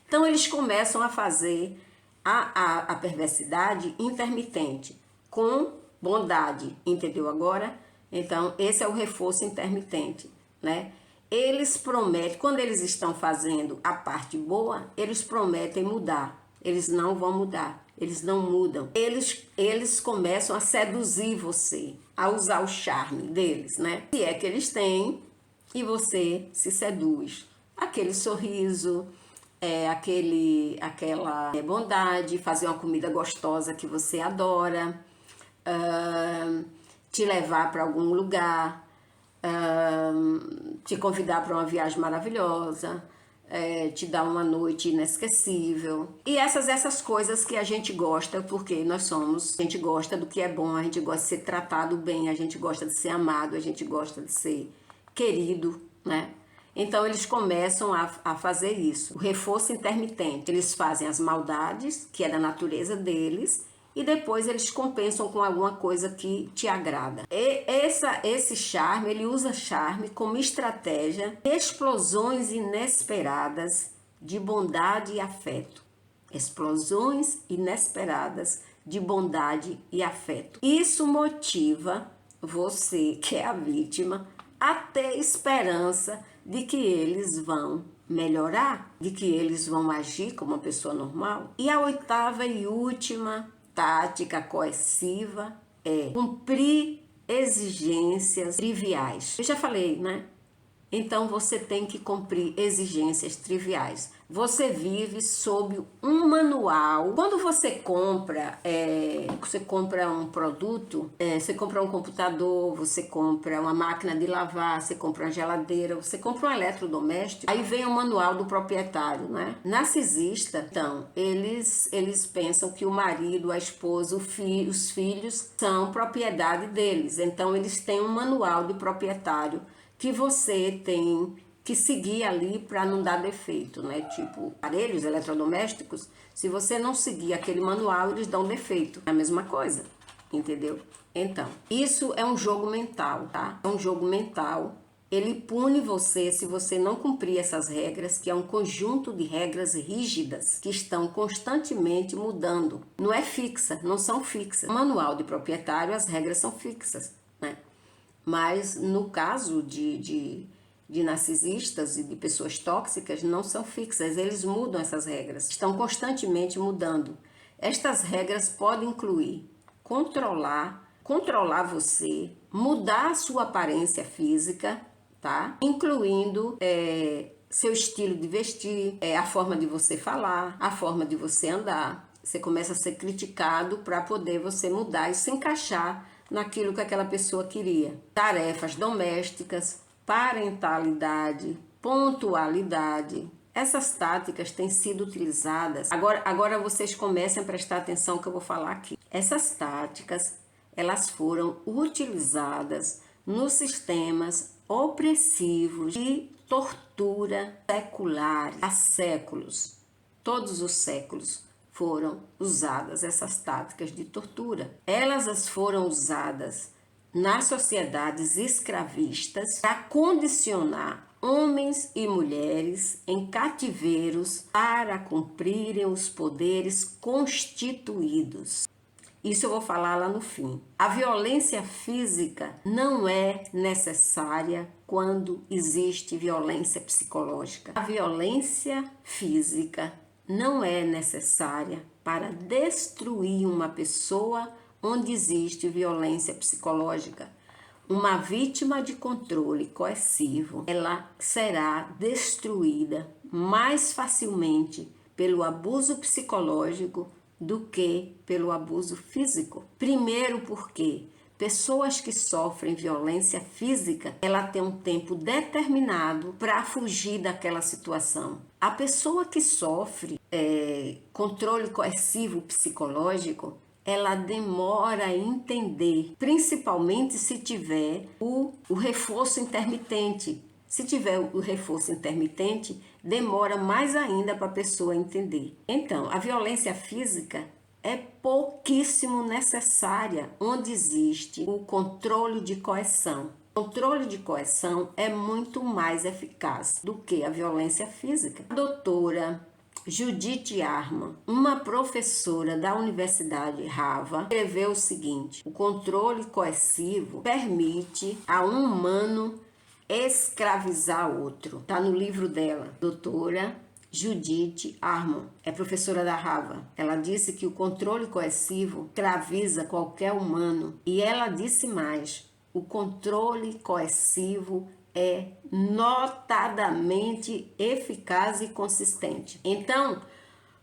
Então eles começam a fazer a perversidade intermitente com bondade, entendeu agora? Então esse é o reforço intermitente, né? Eles prometem, quando eles estão fazendo a parte boa, eles prometem mudar. Eles não vão mudar, eles não mudam. Eles começam a seduzir você, a usar o charme deles, né? Se é que eles têm, e você se seduz. Aquele sorriso, aquela bondade, fazer uma comida gostosa que você adora, te levar para algum lugar, te convidar para uma viagem maravilhosa, te dar uma noite inesquecível. E essas coisas que a gente gosta, porque a gente gosta do que é bom, a gente gosta de ser tratado bem, a gente gosta de ser amado, a gente gosta de ser querido, né? Então eles começam a fazer isso, o reforço intermitente. Eles fazem as maldades, que é da natureza deles, e depois eles compensam com alguma coisa que te agrada. Esse charme, ele usa charme como estratégia de explosões inesperadas de bondade e afeto. Explosões inesperadas de bondade e afeto. Isso motiva você, que é a vítima, a ter esperança de que eles vão melhorar, de que eles vão agir como uma pessoa normal. E a oitava e última tática coerciva é cumprir exigências triviais. Eu já falei, né? Então você tem que cumprir exigências triviais. Você vive sob um manual. Quando você compra um produto, você compra um computador, você compra uma máquina de lavar, você compra uma geladeira, você compra um eletrodoméstico, aí vem o manual do proprietário, né? Narcisista, então, eles pensam que o marido, a esposa, os filhos são propriedade deles. Então eles têm um manual de proprietário que você tem que seguir ali para não dar defeito, né? Tipo, aparelhos eletrodomésticos, se você não seguir aquele manual, eles dão defeito. É a mesma coisa, entendeu? Então, isso é um jogo mental, tá? É um jogo mental. Ele pune você se você não cumprir essas regras, que é um conjunto de regras rígidas que estão constantemente mudando. Não é fixa, não são fixas. No manual de proprietário, as regras são fixas, né? Mas no caso de narcisistas e de pessoas tóxicas, não são fixas, eles mudam essas regras, estão constantemente mudando. Estas regras podem incluir controlar você, mudar a sua aparência física, tá? Incluindo seu estilo de vestir, a forma de você falar, a forma de você andar. Você começa a ser criticado para poder você mudar e se encaixar naquilo que aquela pessoa queria. Tarefas domésticas, parentalidade, pontualidade. Essas táticas têm sido utilizadas. Agora vocês comecem a prestar atenção que eu vou falar aqui. Essas táticas, elas foram utilizadas nos sistemas opressivos de tortura seculares há séculos. Todos os séculos foram usadas essas táticas de tortura. Elas foram usadas nas sociedades escravistas para condicionar homens e mulheres em cativeiros para cumprirem os poderes constituídos. Isso eu vou falar lá no fim. A violência física não é necessária quando existe violência psicológica. A violência física não é necessária para destruir uma pessoa onde existe violência psicológica. Uma vítima de controle coercivo, ela será destruída mais facilmente pelo abuso psicológico do que pelo abuso físico. Primeiro porque pessoas que sofrem violência física, ela tem um tempo determinado para fugir daquela situação. A pessoa que sofre controle coercivo psicológico, ela demora a entender, principalmente se tiver o reforço intermitente. Se tiver o reforço intermitente, demora mais ainda para a pessoa entender. Então, a violência física é pouquíssimo necessária onde existe o controle de coerção. O controle de coerção é muito mais eficaz do que a violência física. A doutora Judith Arman, uma professora da Universidade Harvard, escreveu o seguinte: o controle coercivo permite a um humano escravizar outro. Está no livro dela, doutora Judith Arman, é professora da Harvard. Ela disse que o controle coercivo escraviza qualquer humano. E ela disse mais: o controle coercivo é notadamente eficaz e consistente. Então,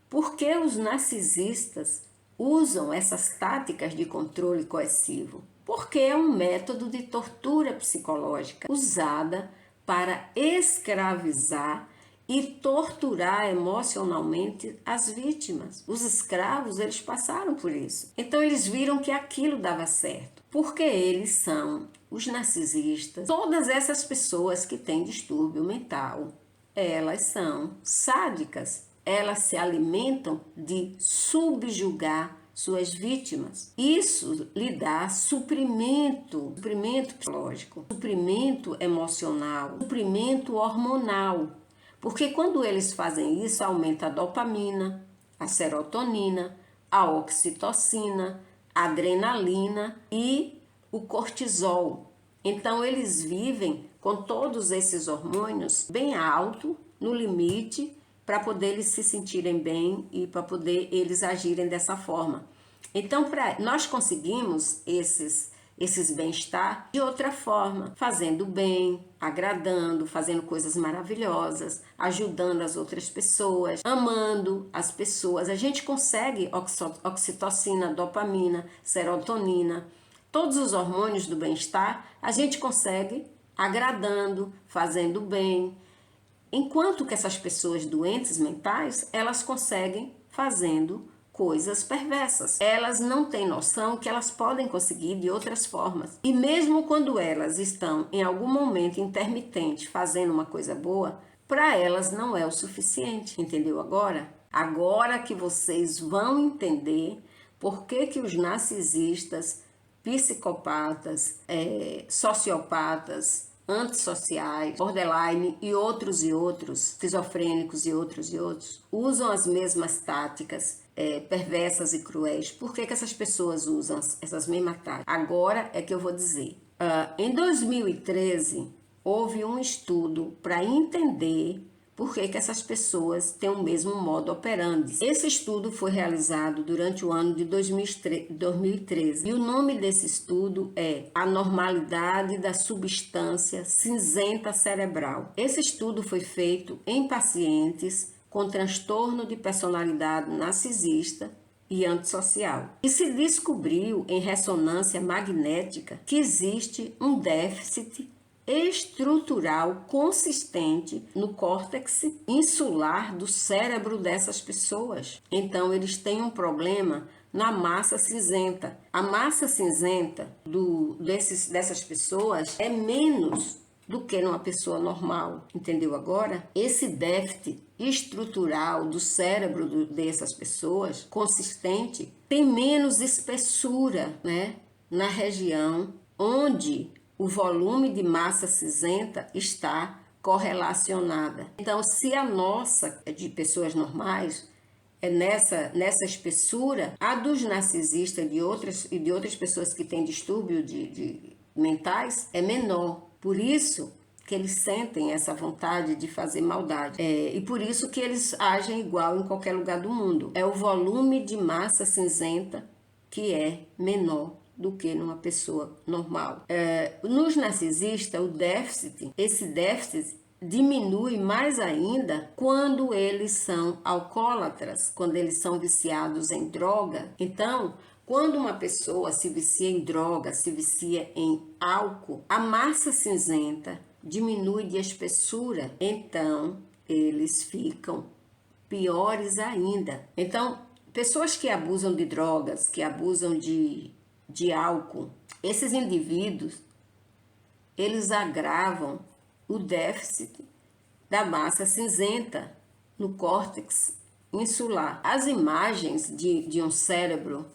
por que os narcisistas usam essas táticas de controle coercivo? Porque é um método de tortura psicológica usada para escravizar e torturar emocionalmente as vítimas. Os escravos, eles passaram por isso. Então eles viram que aquilo dava certo. Porque eles são os narcisistas. Todas essas pessoas que têm distúrbio mental, elas são sádicas. Elas se alimentam de subjugar suas vítimas. Isso lhe dá suprimento psicológico, suprimento emocional, suprimento hormonal. Porque quando eles fazem isso, aumenta a dopamina, a serotonina, a oxitocina, a adrenalina e o cortisol. Então eles vivem com todos esses hormônios bem alto, no limite, para poder eles se sentirem bem e para poder eles agirem dessa forma. Então nós conseguimos esses bem-estar de outra forma, fazendo bem, agradando, fazendo coisas maravilhosas, ajudando as outras pessoas, amando as pessoas. A gente consegue oxitocina, dopamina, serotonina, todos os hormônios do bem-estar, a gente consegue agradando, fazendo bem. Enquanto que essas pessoas doentes mentais, elas conseguem fazendo coisas perversas. Elas não têm noção que elas podem conseguir de outras formas. E mesmo quando elas estão em algum momento intermitente fazendo uma coisa boa, para elas não é o suficiente. Entendeu agora? Agora que vocês vão entender por que os narcisistas, psicopatas, sociopatas, antissociais, borderline e outros, esquizofrênicos e outros, usam as mesmas táticas perversas e cruéis. Por que essas pessoas usam essas mesmas táticas? Agora é que eu vou dizer. Em 2013, houve um estudo para entender por que essas pessoas têm o mesmo modo operandi. Esse estudo foi realizado durante o ano de 2013 e o nome desse estudo é Anormalidade da Substância Cinzenta Cerebral. Esse estudo foi feito em pacientes com transtorno de personalidade narcisista e antissocial. E se descobriu em ressonância magnética que existe um déficit estrutural consistente no córtex insular do cérebro dessas pessoas. Então, eles têm um problema na massa cinzenta. A massa cinzenta dessas pessoas é menos do que numa pessoa normal, entendeu agora? Esse déficit estrutural do cérebro dessas pessoas, consistente, tem menos espessura, né, na região onde o volume de massa cinzenta está correlacionada. Então, se a nossa é de pessoas normais, é nessa espessura, a dos narcisistas e de outras pessoas que têm distúrbio de mentais é menor. Por isso que eles sentem essa vontade de fazer maldade. E por isso que eles agem igual em qualquer lugar do mundo. É o volume de massa cinzenta que é menor do que numa pessoa normal. Nos narcisistas, esse déficit diminui mais ainda quando eles são alcoólatras, quando eles são viciados em droga. Então, Quando uma pessoa se vicia em droga, se vicia em álcool, a massa cinzenta diminui de espessura, então eles ficam piores ainda. Então, pessoas que abusam de drogas, que abusam de álcool, esses indivíduos, eles agravam o déficit da massa cinzenta no córtex insular. As imagens de um cérebro,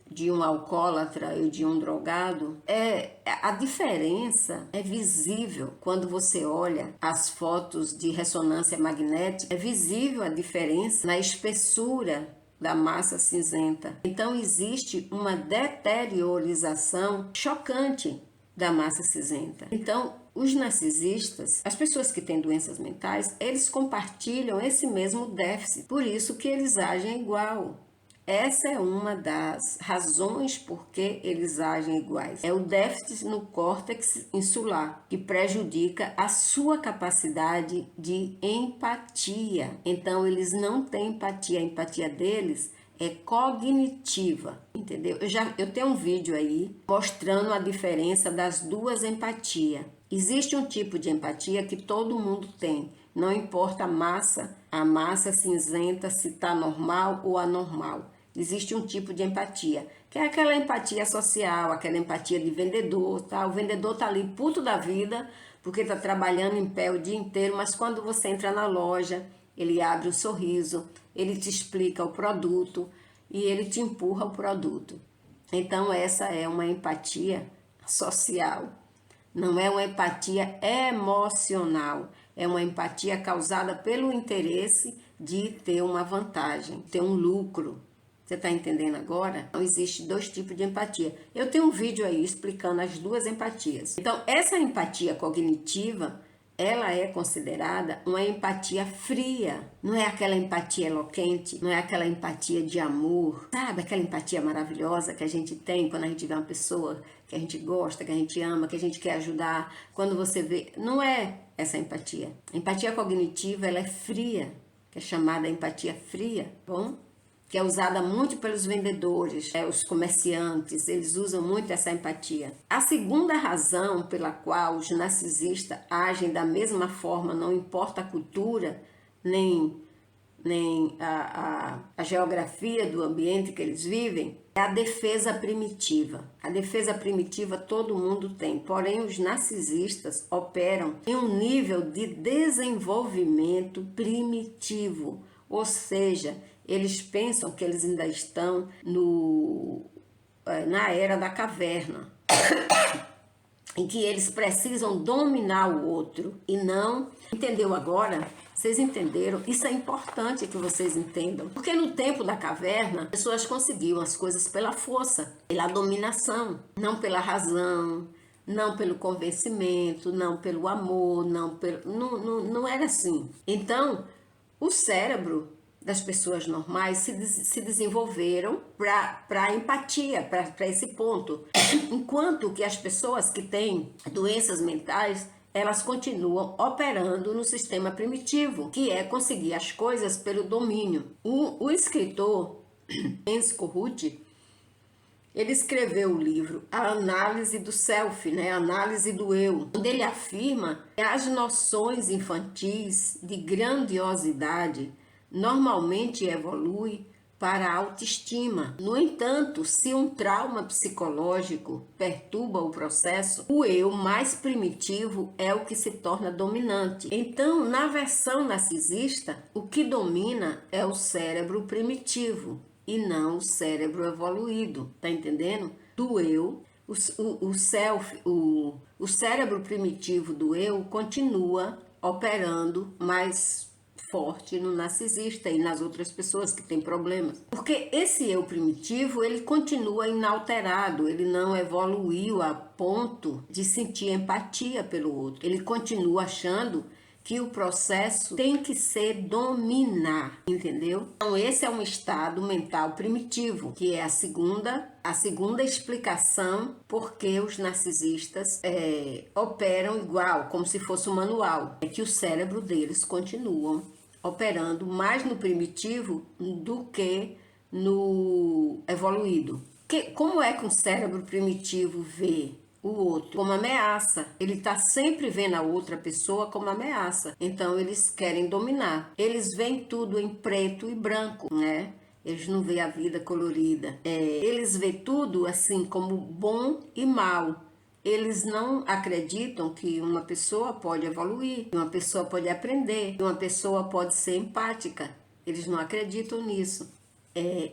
de um alcoólatra e de um drogado, a diferença é visível quando você olha as fotos de ressonância magnética, é visível a diferença na espessura da massa cinzenta. Então existe uma deteriorização chocante da massa cinzenta. Então, os narcisistas, as pessoas que têm doenças mentais, eles compartilham esse mesmo déficit. Por isso que eles agem igual. Essa é uma das razões por que eles agem iguais. É o déficit no córtex insular, que prejudica a sua capacidade de empatia. Então, eles não têm empatia. A empatia deles é cognitiva, entendeu? Eu tenho um vídeo aí mostrando a diferença das duas empatias. Existe um tipo de empatia que todo mundo tem. Não importa a massa cinzenta se está normal ou anormal. Existe um tipo de empatia, que é aquela empatia social, aquela empatia de vendedor, tá? O vendedor tá ali puto da vida, porque tá trabalhando em pé o dia inteiro, mas quando você entra na loja, ele abre um sorriso, ele te explica o produto e ele te empurra o produto. Então essa é uma empatia social, não é uma empatia emocional, é uma empatia causada pelo interesse de ter uma vantagem, ter um lucro. Você está entendendo agora? Então, existe dois tipos de empatia. Eu tenho um vídeo aí explicando as duas empatias. Então, essa empatia cognitiva, ela é considerada uma empatia fria. Não é aquela empatia eloquente, não é aquela empatia de amor. Sabe aquela empatia maravilhosa que a gente tem quando a gente vê uma pessoa que a gente gosta, que a gente ama, que a gente quer ajudar. Quando você vê... Não é essa empatia. A empatia cognitiva, ela é fria, que é chamada empatia fria, bom? Que é usada muito pelos vendedores, os comerciantes, eles usam muito essa empatia. A segunda razão pela qual os narcisistas agem da mesma forma, não importa a cultura, nem a geografia do ambiente que eles vivem, é a defesa primitiva. A defesa primitiva todo mundo tem, porém os narcisistas operam em um nível de desenvolvimento primitivo, ou seja, eles pensam que eles ainda estão na era da caverna, em que eles precisam dominar o outro e não... Entendeu agora? Vocês entenderam? Isso é importante que vocês entendam. Porque no tempo da caverna, as pessoas conseguiam as coisas pela força, pela dominação, não pela razão, não pelo convencimento, não pelo amor, não era assim. Então, o cérebro das pessoas normais se desenvolveram para empatia, para esse ponto. Enquanto que as pessoas que têm doenças mentais, elas continuam operando no sistema primitivo, que é conseguir as coisas pelo domínio. O escritor Enzo Corruti, ele escreveu o livro A Análise do Self, né? A Análise do Eu, onde ele afirma que as noções infantis de grandiosidade normalmente evolui para a autoestima. No entanto, se um trauma psicológico perturba o processo, o eu mais primitivo é o que se torna dominante. Então, na versão narcisista, o que domina é o cérebro primitivo e não o cérebro evoluído, tá entendendo? Do eu, o cérebro primitivo do eu continua operando mais forte no narcisista e nas outras pessoas que têm problemas. Porque esse eu primitivo, ele continua inalterado, ele não evoluiu a ponto de sentir empatia pelo outro. Ele continua achando que o processo tem que ser dominar, entendeu? Então esse é um estado mental primitivo, que é a segunda explicação porque os narcisistas operam igual, como se fosse um manual. É que o cérebro deles continuam operando mais no primitivo do que no evoluído. Como é que um cérebro primitivo vê o outro como ameaça? Ele está sempre vendo a outra pessoa como ameaça. Então eles querem dominar. Eles veem tudo em preto e branco, né? Eles não veem a vida colorida. Eles veem tudo assim como bom e mal. Eles não acreditam que uma pessoa pode evoluir, que uma pessoa pode aprender, que uma pessoa pode ser empática. Eles não acreditam nisso.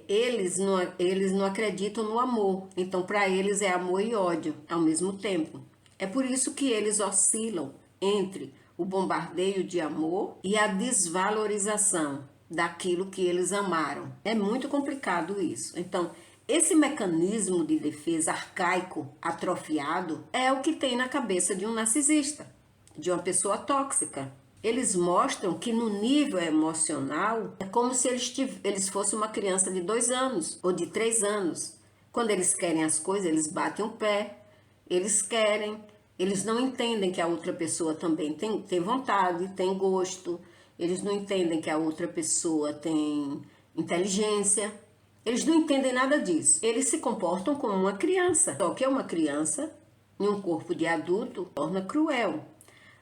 Eles não acreditam no amor. Então, para eles é amor e ódio ao mesmo tempo. É por isso que eles oscilam entre o bombardeio de amor e a desvalorização daquilo que eles amaram. É muito complicado isso. Então, esse mecanismo de defesa arcaico, atrofiado, é o que tem na cabeça de um narcisista, de uma pessoa tóxica. Eles mostram que no nível emocional é como se eles fossem uma criança de 2 anos ou de 3 anos. Quando eles querem as coisas, eles batem o pé, eles querem, eles não entendem que a outra pessoa também tem vontade, tem gosto, eles não entendem que a outra pessoa tem inteligência, eles não entendem nada disso. Eles se comportam como uma criança, só que é uma criança em um corpo de adulto, torna cruel.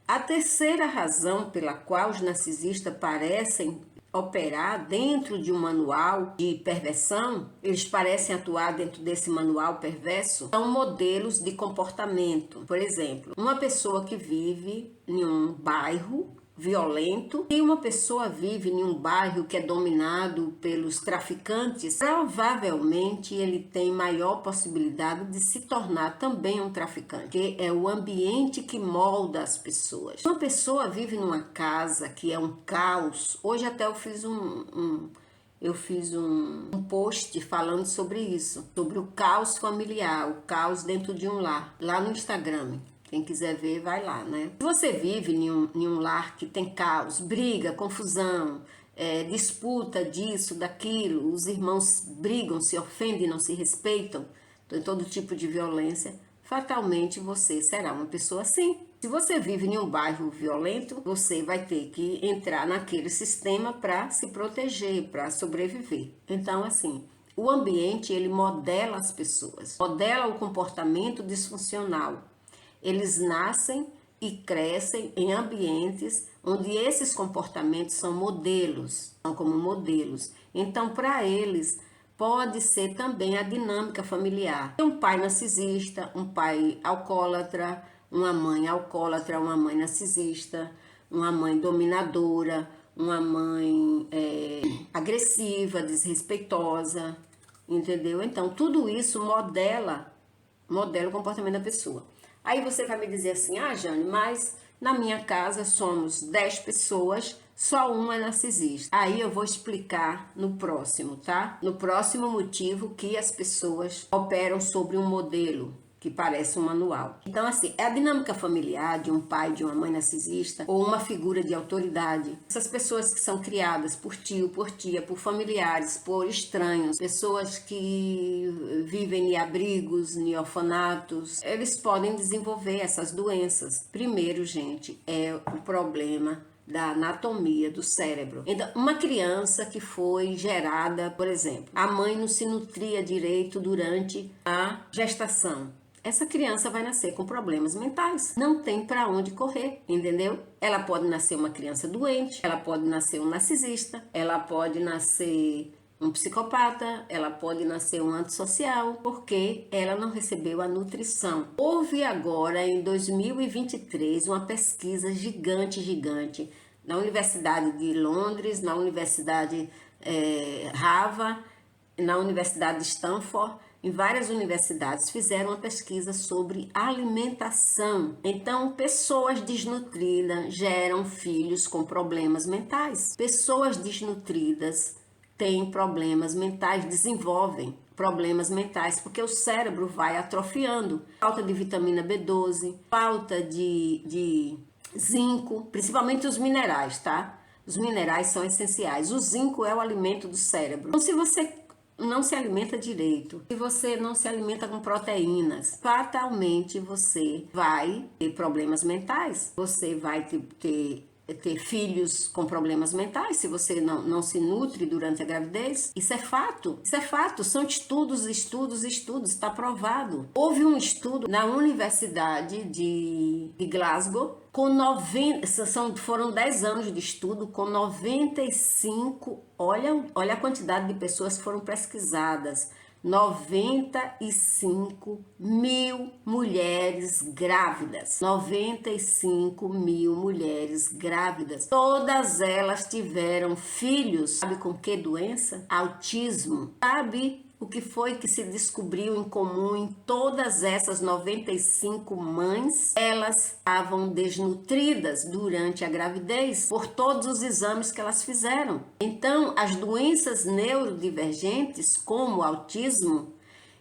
A terceira razão pela qual os narcisistas parecem operar dentro de um manual de perversão, eles parecem atuar dentro desse manual perverso, são modelos de comportamento. Por exemplo, uma pessoa que vive em um bairro violento e uma pessoa vive em um bairro que é dominado pelos traficantes, provavelmente ele tem maior possibilidade de se tornar também um traficante, que é o ambiente que molda as pessoas. Uma pessoa vive numa casa que é um caos. Hoje até eu fiz um post falando sobre isso, sobre o caos familiar, o caos dentro de um lar, lá no Instagram. Quem quiser ver, vai lá, né? Se você vive em um lar que tem caos, briga, confusão, disputa disso, daquilo, os irmãos brigam, se ofendem, não se respeitam, tem todo tipo de violência, fatalmente você será uma pessoa assim. Se você vive em um bairro violento, você vai ter que entrar naquele sistema para se proteger, para sobreviver. Então, assim, o ambiente, ele modela as pessoas, modela o comportamento disfuncional. Eles nascem e crescem em ambientes onde esses comportamentos são modelos, são como modelos. Então, para eles, pode ser também a dinâmica familiar. Um pai narcisista, um pai alcoólatra, uma mãe alcoólatra, uma mãe narcisista, uma mãe dominadora, uma mãe agressiva, desrespeitosa, entendeu? Então, tudo isso modela o comportamento da pessoa. Aí você vai me dizer assim, Jane, mas na minha casa somos 10 pessoas, só uma é narcisista. Aí eu vou explicar no próximo, tá? No próximo motivo que as pessoas operam sobre um modelo que parece um manual. Então, assim, é a dinâmica familiar de um pai, de uma mãe narcisista ou uma figura de autoridade. Essas pessoas que são criadas por tio, por tia, por familiares, por estranhos, pessoas que vivem em abrigos, em orfanatos, eles podem desenvolver essas doenças. Primeiro, gente, é o problema da anatomia do cérebro. Então, uma criança que foi gerada, por exemplo, a mãe não se nutria direito durante a gestação. Essa criança vai nascer com problemas mentais. Não tem para onde correr, entendeu? Ela pode nascer uma criança doente, ela pode nascer um narcisista, ela pode nascer um psicopata, ela pode nascer um antissocial, porque ela não recebeu a nutrição. Houve agora, em 2023, uma pesquisa gigante, na Universidade de Londres, na Universidade Harvard, na Universidade de Stanford, em várias universidades fizeram uma pesquisa sobre alimentação. Então, pessoas desnutridas geram filhos com problemas mentais. Pessoas desnutridas têm problemas mentais, desenvolvem problemas mentais, porque o cérebro vai atrofiando. Falta de vitamina B12, falta de zinco, principalmente os minerais, tá? Os minerais são essenciais. O zinco é o alimento do cérebro. Então, se você não se alimenta direito, se você não se alimenta com proteínas, fatalmente você vai ter problemas mentais, você vai ter ter filhos com problemas mentais, se você não se nutre durante a gravidez. Isso é fato, são estudos, está provado. Houve um estudo na Universidade de Glasgow, com 90, foram 10 anos de estudo, com 95, olha a quantidade de pessoas que foram pesquisadas, 95 mil mulheres grávidas. 95 mil mulheres grávidas. Todas elas tiveram filhos. Sabe com que doença? Autismo. Sabe o que foi que se descobriu em comum em todas essas 95 mães? Elas estavam desnutridas durante a gravidez por todos os exames que elas fizeram. Então, as doenças neurodivergentes, como o autismo,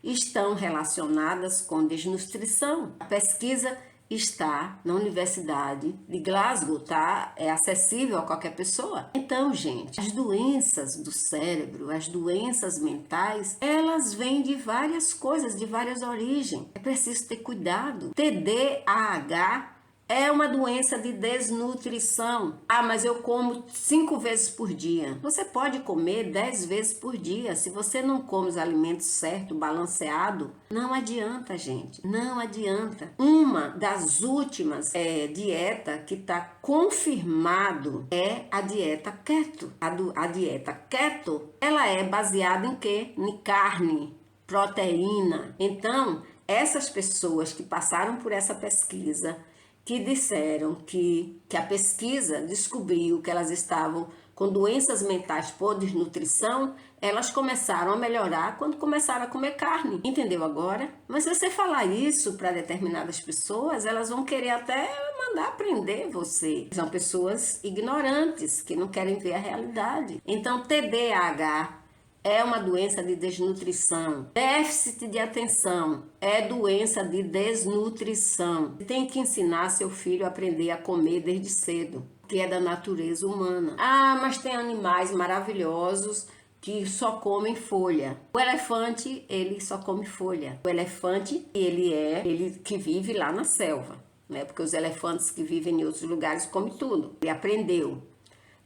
estão relacionadas com desnutrição. A pesquisa está na Universidade de Glasgow, tá? É acessível a qualquer pessoa. Então, gente, as doenças do cérebro, as doenças mentais, elas vêm de várias coisas, de várias origens. É preciso ter cuidado. TDAH é uma doença de desnutrição. Ah, mas eu como 5 vezes por dia. Você pode comer 10 vezes por dia. Se você não come os alimentos certos, balanceado, não adianta, gente. Não adianta. Uma das últimas dieta que está confirmado é a dieta keto. A dieta keto, ela é baseada em quê? Em carne, proteína. Então, essas pessoas que passaram por essa pesquisa, que disseram que a pesquisa descobriu que elas estavam com doenças mentais por desnutrição, elas começaram a melhorar quando começaram a comer carne. Entendeu agora? Mas se você falar isso para determinadas pessoas, elas vão querer até mandar prender você. São pessoas ignorantes, que não querem ver a realidade. Então, TDAH é uma doença de desnutrição. Déficit de atenção é doença de desnutrição. Tem que ensinar seu filho a aprender a comer desde cedo, que é da natureza humana. Ah, mas tem animais maravilhosos que só comem folha. O elefante, ele só come folha. O elefante, ele que vive lá na selva, né? Porque os elefantes que vivem em outros lugares comem tudo. Ele aprendeu.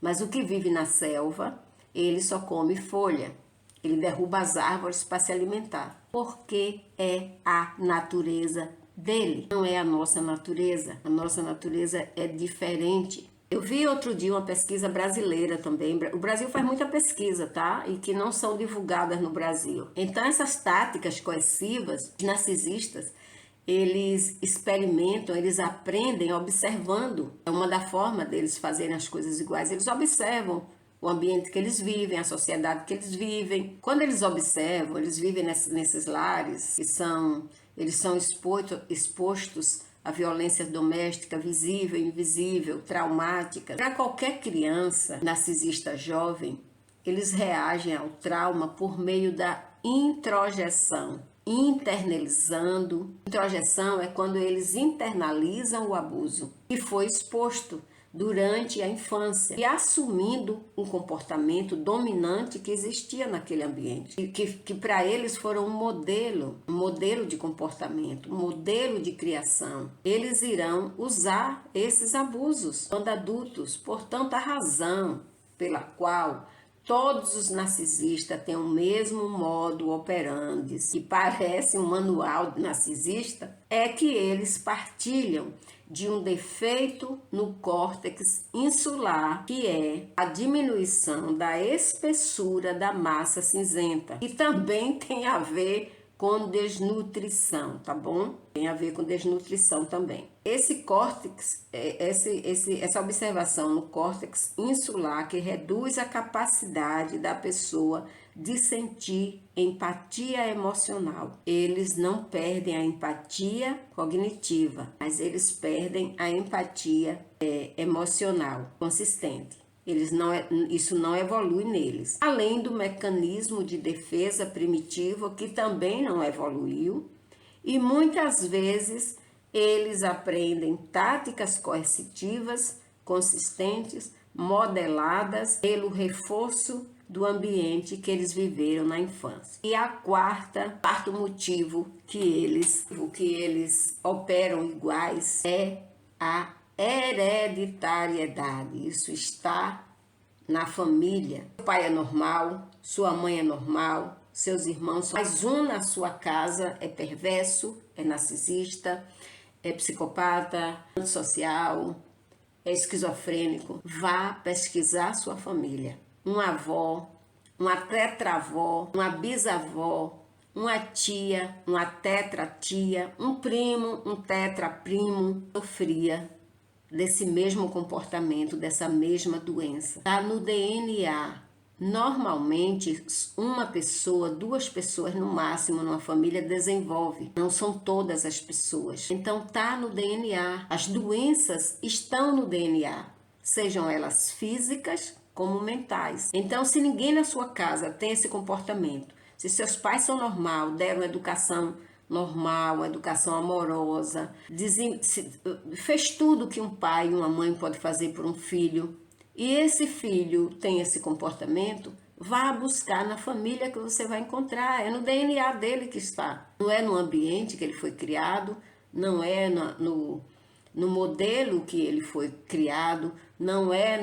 Mas o que vive na selva, ele só come folha. Ele derruba as árvores para se alimentar. Porque é a natureza dele, não é a nossa natureza. A nossa natureza é diferente. Eu vi outro dia uma pesquisa brasileira também. O Brasil faz muita pesquisa, tá? E que não são divulgadas no Brasil. Então, essas táticas coercivas, narcisistas, eles experimentam, eles aprendem observando. É uma da forma deles fazerem as coisas iguais. Eles observam o ambiente que eles vivem, a sociedade que eles vivem. Quando eles observam, eles vivem nesses lares eles são expostos à violência doméstica visível, invisível, traumática. Para qualquer criança narcisista jovem, eles reagem ao trauma por meio da introjeção. Internalizando. Introjeção é quando eles internalizam o abuso que foi exposto durante a infância e assumindo um comportamento dominante que existia naquele ambiente, que para eles foram um modelo de comportamento, um modelo de criação. Eles irão usar esses abusos quando adultos. Portanto, a razão pela qual todos os narcisistas têm o mesmo modo operandi, que parece um manual narcisista, é que eles partilham de um defeito no córtex insular, que é a diminuição da espessura da massa cinzenta, que também tem a ver com desnutrição, tá bom? Tem a ver com desnutrição também. Esse córtex, essa observação no córtex insular que reduz a capacidade da pessoa de sentir empatia emocional. Eles não perdem a empatia cognitiva, mas eles perdem a empatia emocional consistente. Isso não evolui neles. Além do mecanismo de defesa primitivo, que também não evoluiu, e muitas vezes eles aprendem táticas coercitivas consistentes, modeladas pelo reforço do ambiente que eles viveram na infância. E a quarto motivo que eles operam iguais é a hereditariedade. Isso está na família. Seu pai é normal, sua mãe é normal, seus irmãos, mas um na sua casa é perverso, é narcisista, é psicopata, antissocial, é esquizofrênico. Vá pesquisar sua família. Uma avó, uma tetravó, uma bisavó, uma tia, uma tetratia, um primo, um tetraprimo sofria desse mesmo comportamento, dessa mesma doença. Está no DNA. Normalmente, uma pessoa, duas pessoas no máximo numa família desenvolve. Não são todas as pessoas. Então tá no DNA. As doenças estão no DNA, sejam elas físicas como mentais. Então, se ninguém na sua casa tem esse comportamento, se seus pais são normal, deram educação normal, educação amorosa, fez tudo que um pai e uma mãe pode fazer por um filho, e esse filho tem esse comportamento, vá buscar na família que você vai encontrar. É no DNA dele que está. Não é no ambiente que ele foi criado, não é no modelo que ele foi criado, não é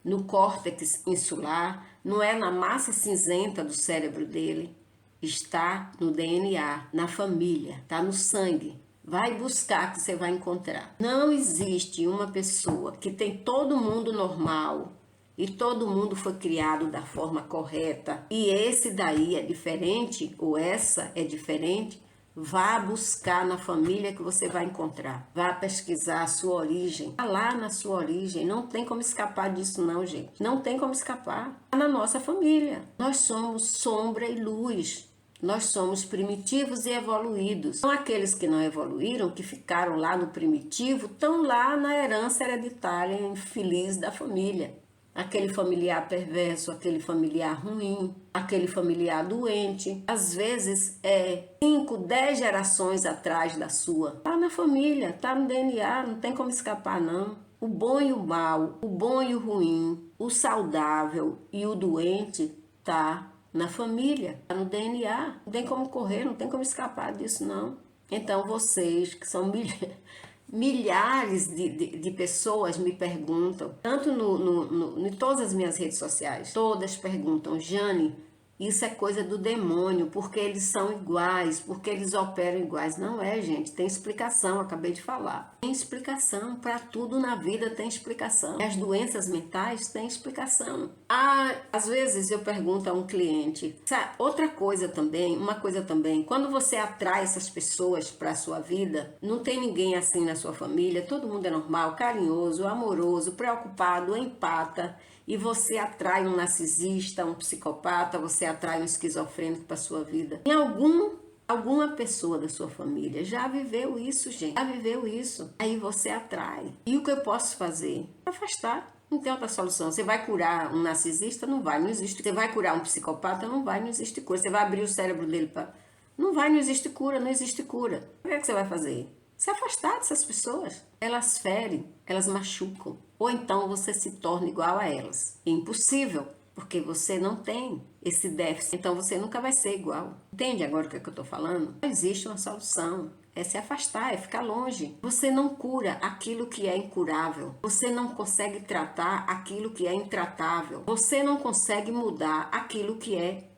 no córtex insular, não é na massa cinzenta do cérebro dele. Está no DNA, na família, está no sangue. Vai buscar que você vai encontrar. Não existe uma pessoa que tem todo mundo normal e todo mundo foi criado da forma correta e esse daí é diferente ou essa é diferente. Vá buscar na família que você vai encontrar. Vá pesquisar a sua origem. Está lá na sua origem. Não tem como escapar disso não, gente. Não tem como escapar. Está na nossa família. Nós somos sombra e luz. Nós somos primitivos e evoluídos. Então, aqueles que não evoluíram, que ficaram lá no primitivo, estão lá na herança hereditária infeliz da família. Aquele familiar perverso, aquele familiar ruim, aquele familiar doente. Às vezes é 5, 10 gerações atrás da sua. Está na família, está no DNA, não tem como escapar não. O bom e o mal, o bom e o ruim, o saudável e o doente está na família, está no DNA. Não tem como correr, não tem como escapar disso não. Então vocês que são milhares de pessoas me perguntam, tanto em todas as minhas redes sociais, todas perguntam, Jane, isso é coisa do demônio, porque eles são iguais, porque eles operam iguais. Não é, gente, tem explicação, acabei de falar. Tem explicação, para tudo na vida tem explicação. E as doenças mentais têm explicação. Às vezes eu pergunto a um cliente, outra coisa também, uma coisa também, quando você atrai essas pessoas para a sua vida, não tem ninguém assim na sua família, todo mundo é normal, carinhoso, amoroso, preocupado, empata, e você atrai um narcisista, um psicopata, você atrai um esquizofrênico para sua vida. Em alguma pessoa da sua família já viveu isso, gente. Já viveu isso. Aí você atrai. E o que eu posso fazer? Afastar. Não tem outra solução. Você vai curar um narcisista? Não vai, não existe. Você vai curar um psicopata? Não vai, não existe cura. Você vai abrir o cérebro dele para... Não vai, não existe cura, não existe cura. O que é que você vai fazer? Se afastar dessas pessoas. Elas ferem, elas machucam. Ou então você se torna igual a elas. É impossível, porque você não tem esse déficit. Então você nunca vai ser igual. Entende agora o que é que eu estou falando? Não existe uma solução. É se afastar, é ficar longe. Você não cura aquilo que é incurável. Você não consegue tratar aquilo que é intratável. Você não consegue mudar aquilo que é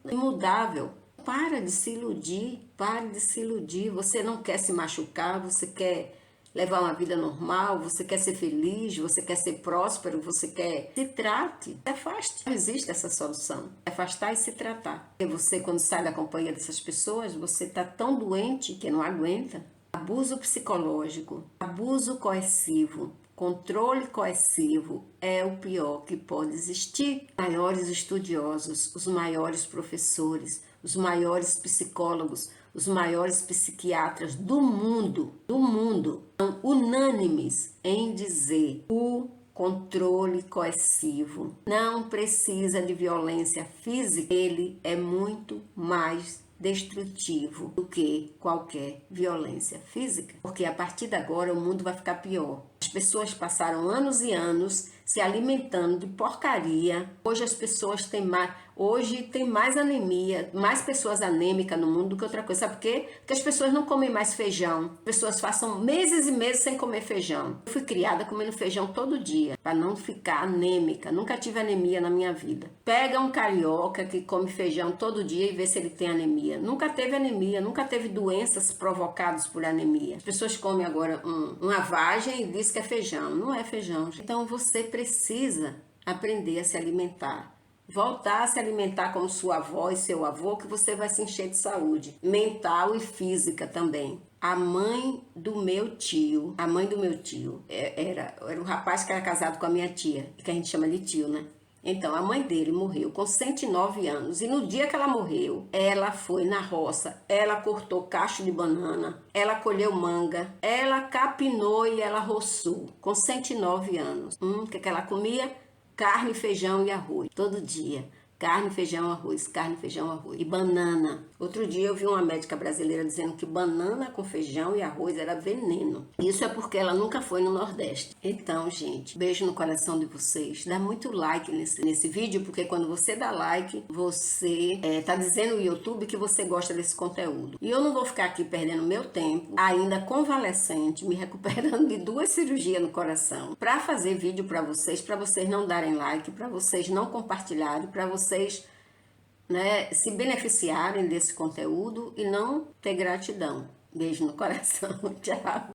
imudável. Para de se iludir, pare de se iludir. Você não quer se machucar, você quer levar uma vida normal, você quer ser feliz, você quer ser próspero, você quer... Se trate, se afaste. Não existe essa solução. Afastar e se tratar. Porque você, quando sai da companhia dessas pessoas, você está tão doente que não aguenta. Abuso psicológico, abuso coercivo, controle coercivo é o pior que pode existir. Os maiores estudiosos, os maiores professores, os maiores psicólogos, os maiores psiquiatras do mundo são unânimes em dizer o controle coercivo não precisa de violência física, ele é muito mais destrutivo do que qualquer violência física, porque a partir de agora o mundo vai ficar pior. As pessoas passaram anos e anos se alimentando de porcaria. Hoje as pessoas têm mais, hoje tem mais anemia, mais pessoas anêmicas no mundo do que outra coisa. Sabe por quê? Porque as pessoas não comem mais feijão. As pessoas passam meses e meses sem comer feijão. Eu fui criada comendo feijão todo dia, para não ficar anêmica. Nunca tive anemia na minha vida. Pega um carioca que come feijão todo dia e vê se ele tem anemia. Nunca teve anemia, nunca teve doenças provocadas por anemia. As pessoas comem agora uma vagem e diz que é feijão. Não é feijão, gente. Então você precisa aprender a se alimentar. Voltar a se alimentar como sua avó e seu avô, que você vai se encher de saúde mental e física também. A mãe do meu tio era um rapaz que era casado com a minha tia, que a gente chama de tio, né? Então, a mãe dele morreu com 109 anos e no dia que ela morreu, ela foi na roça, ela cortou cacho de banana, ela colheu manga, ela capinou e ela roçou com 109 anos. O que ela comia? Carne, feijão e arroz, todo dia. Carne, feijão, arroz, carne, feijão, arroz. E banana. Outro dia eu vi uma médica brasileira dizendo que banana com feijão e arroz era veneno. Isso é porque ela nunca foi no Nordeste. Então, gente, beijo no coração de vocês. Dá muito like nesse vídeo, porque quando você dá like, você tá dizendo no YouTube que você gosta desse conteúdo. E eu não vou ficar aqui perdendo meu tempo, ainda convalescente, me recuperando de 2 cirurgias no coração, para fazer vídeo para vocês não darem like, para vocês não compartilharem, para vocês se beneficiarem desse conteúdo e não ter gratidão. Beijo no coração. Tchau.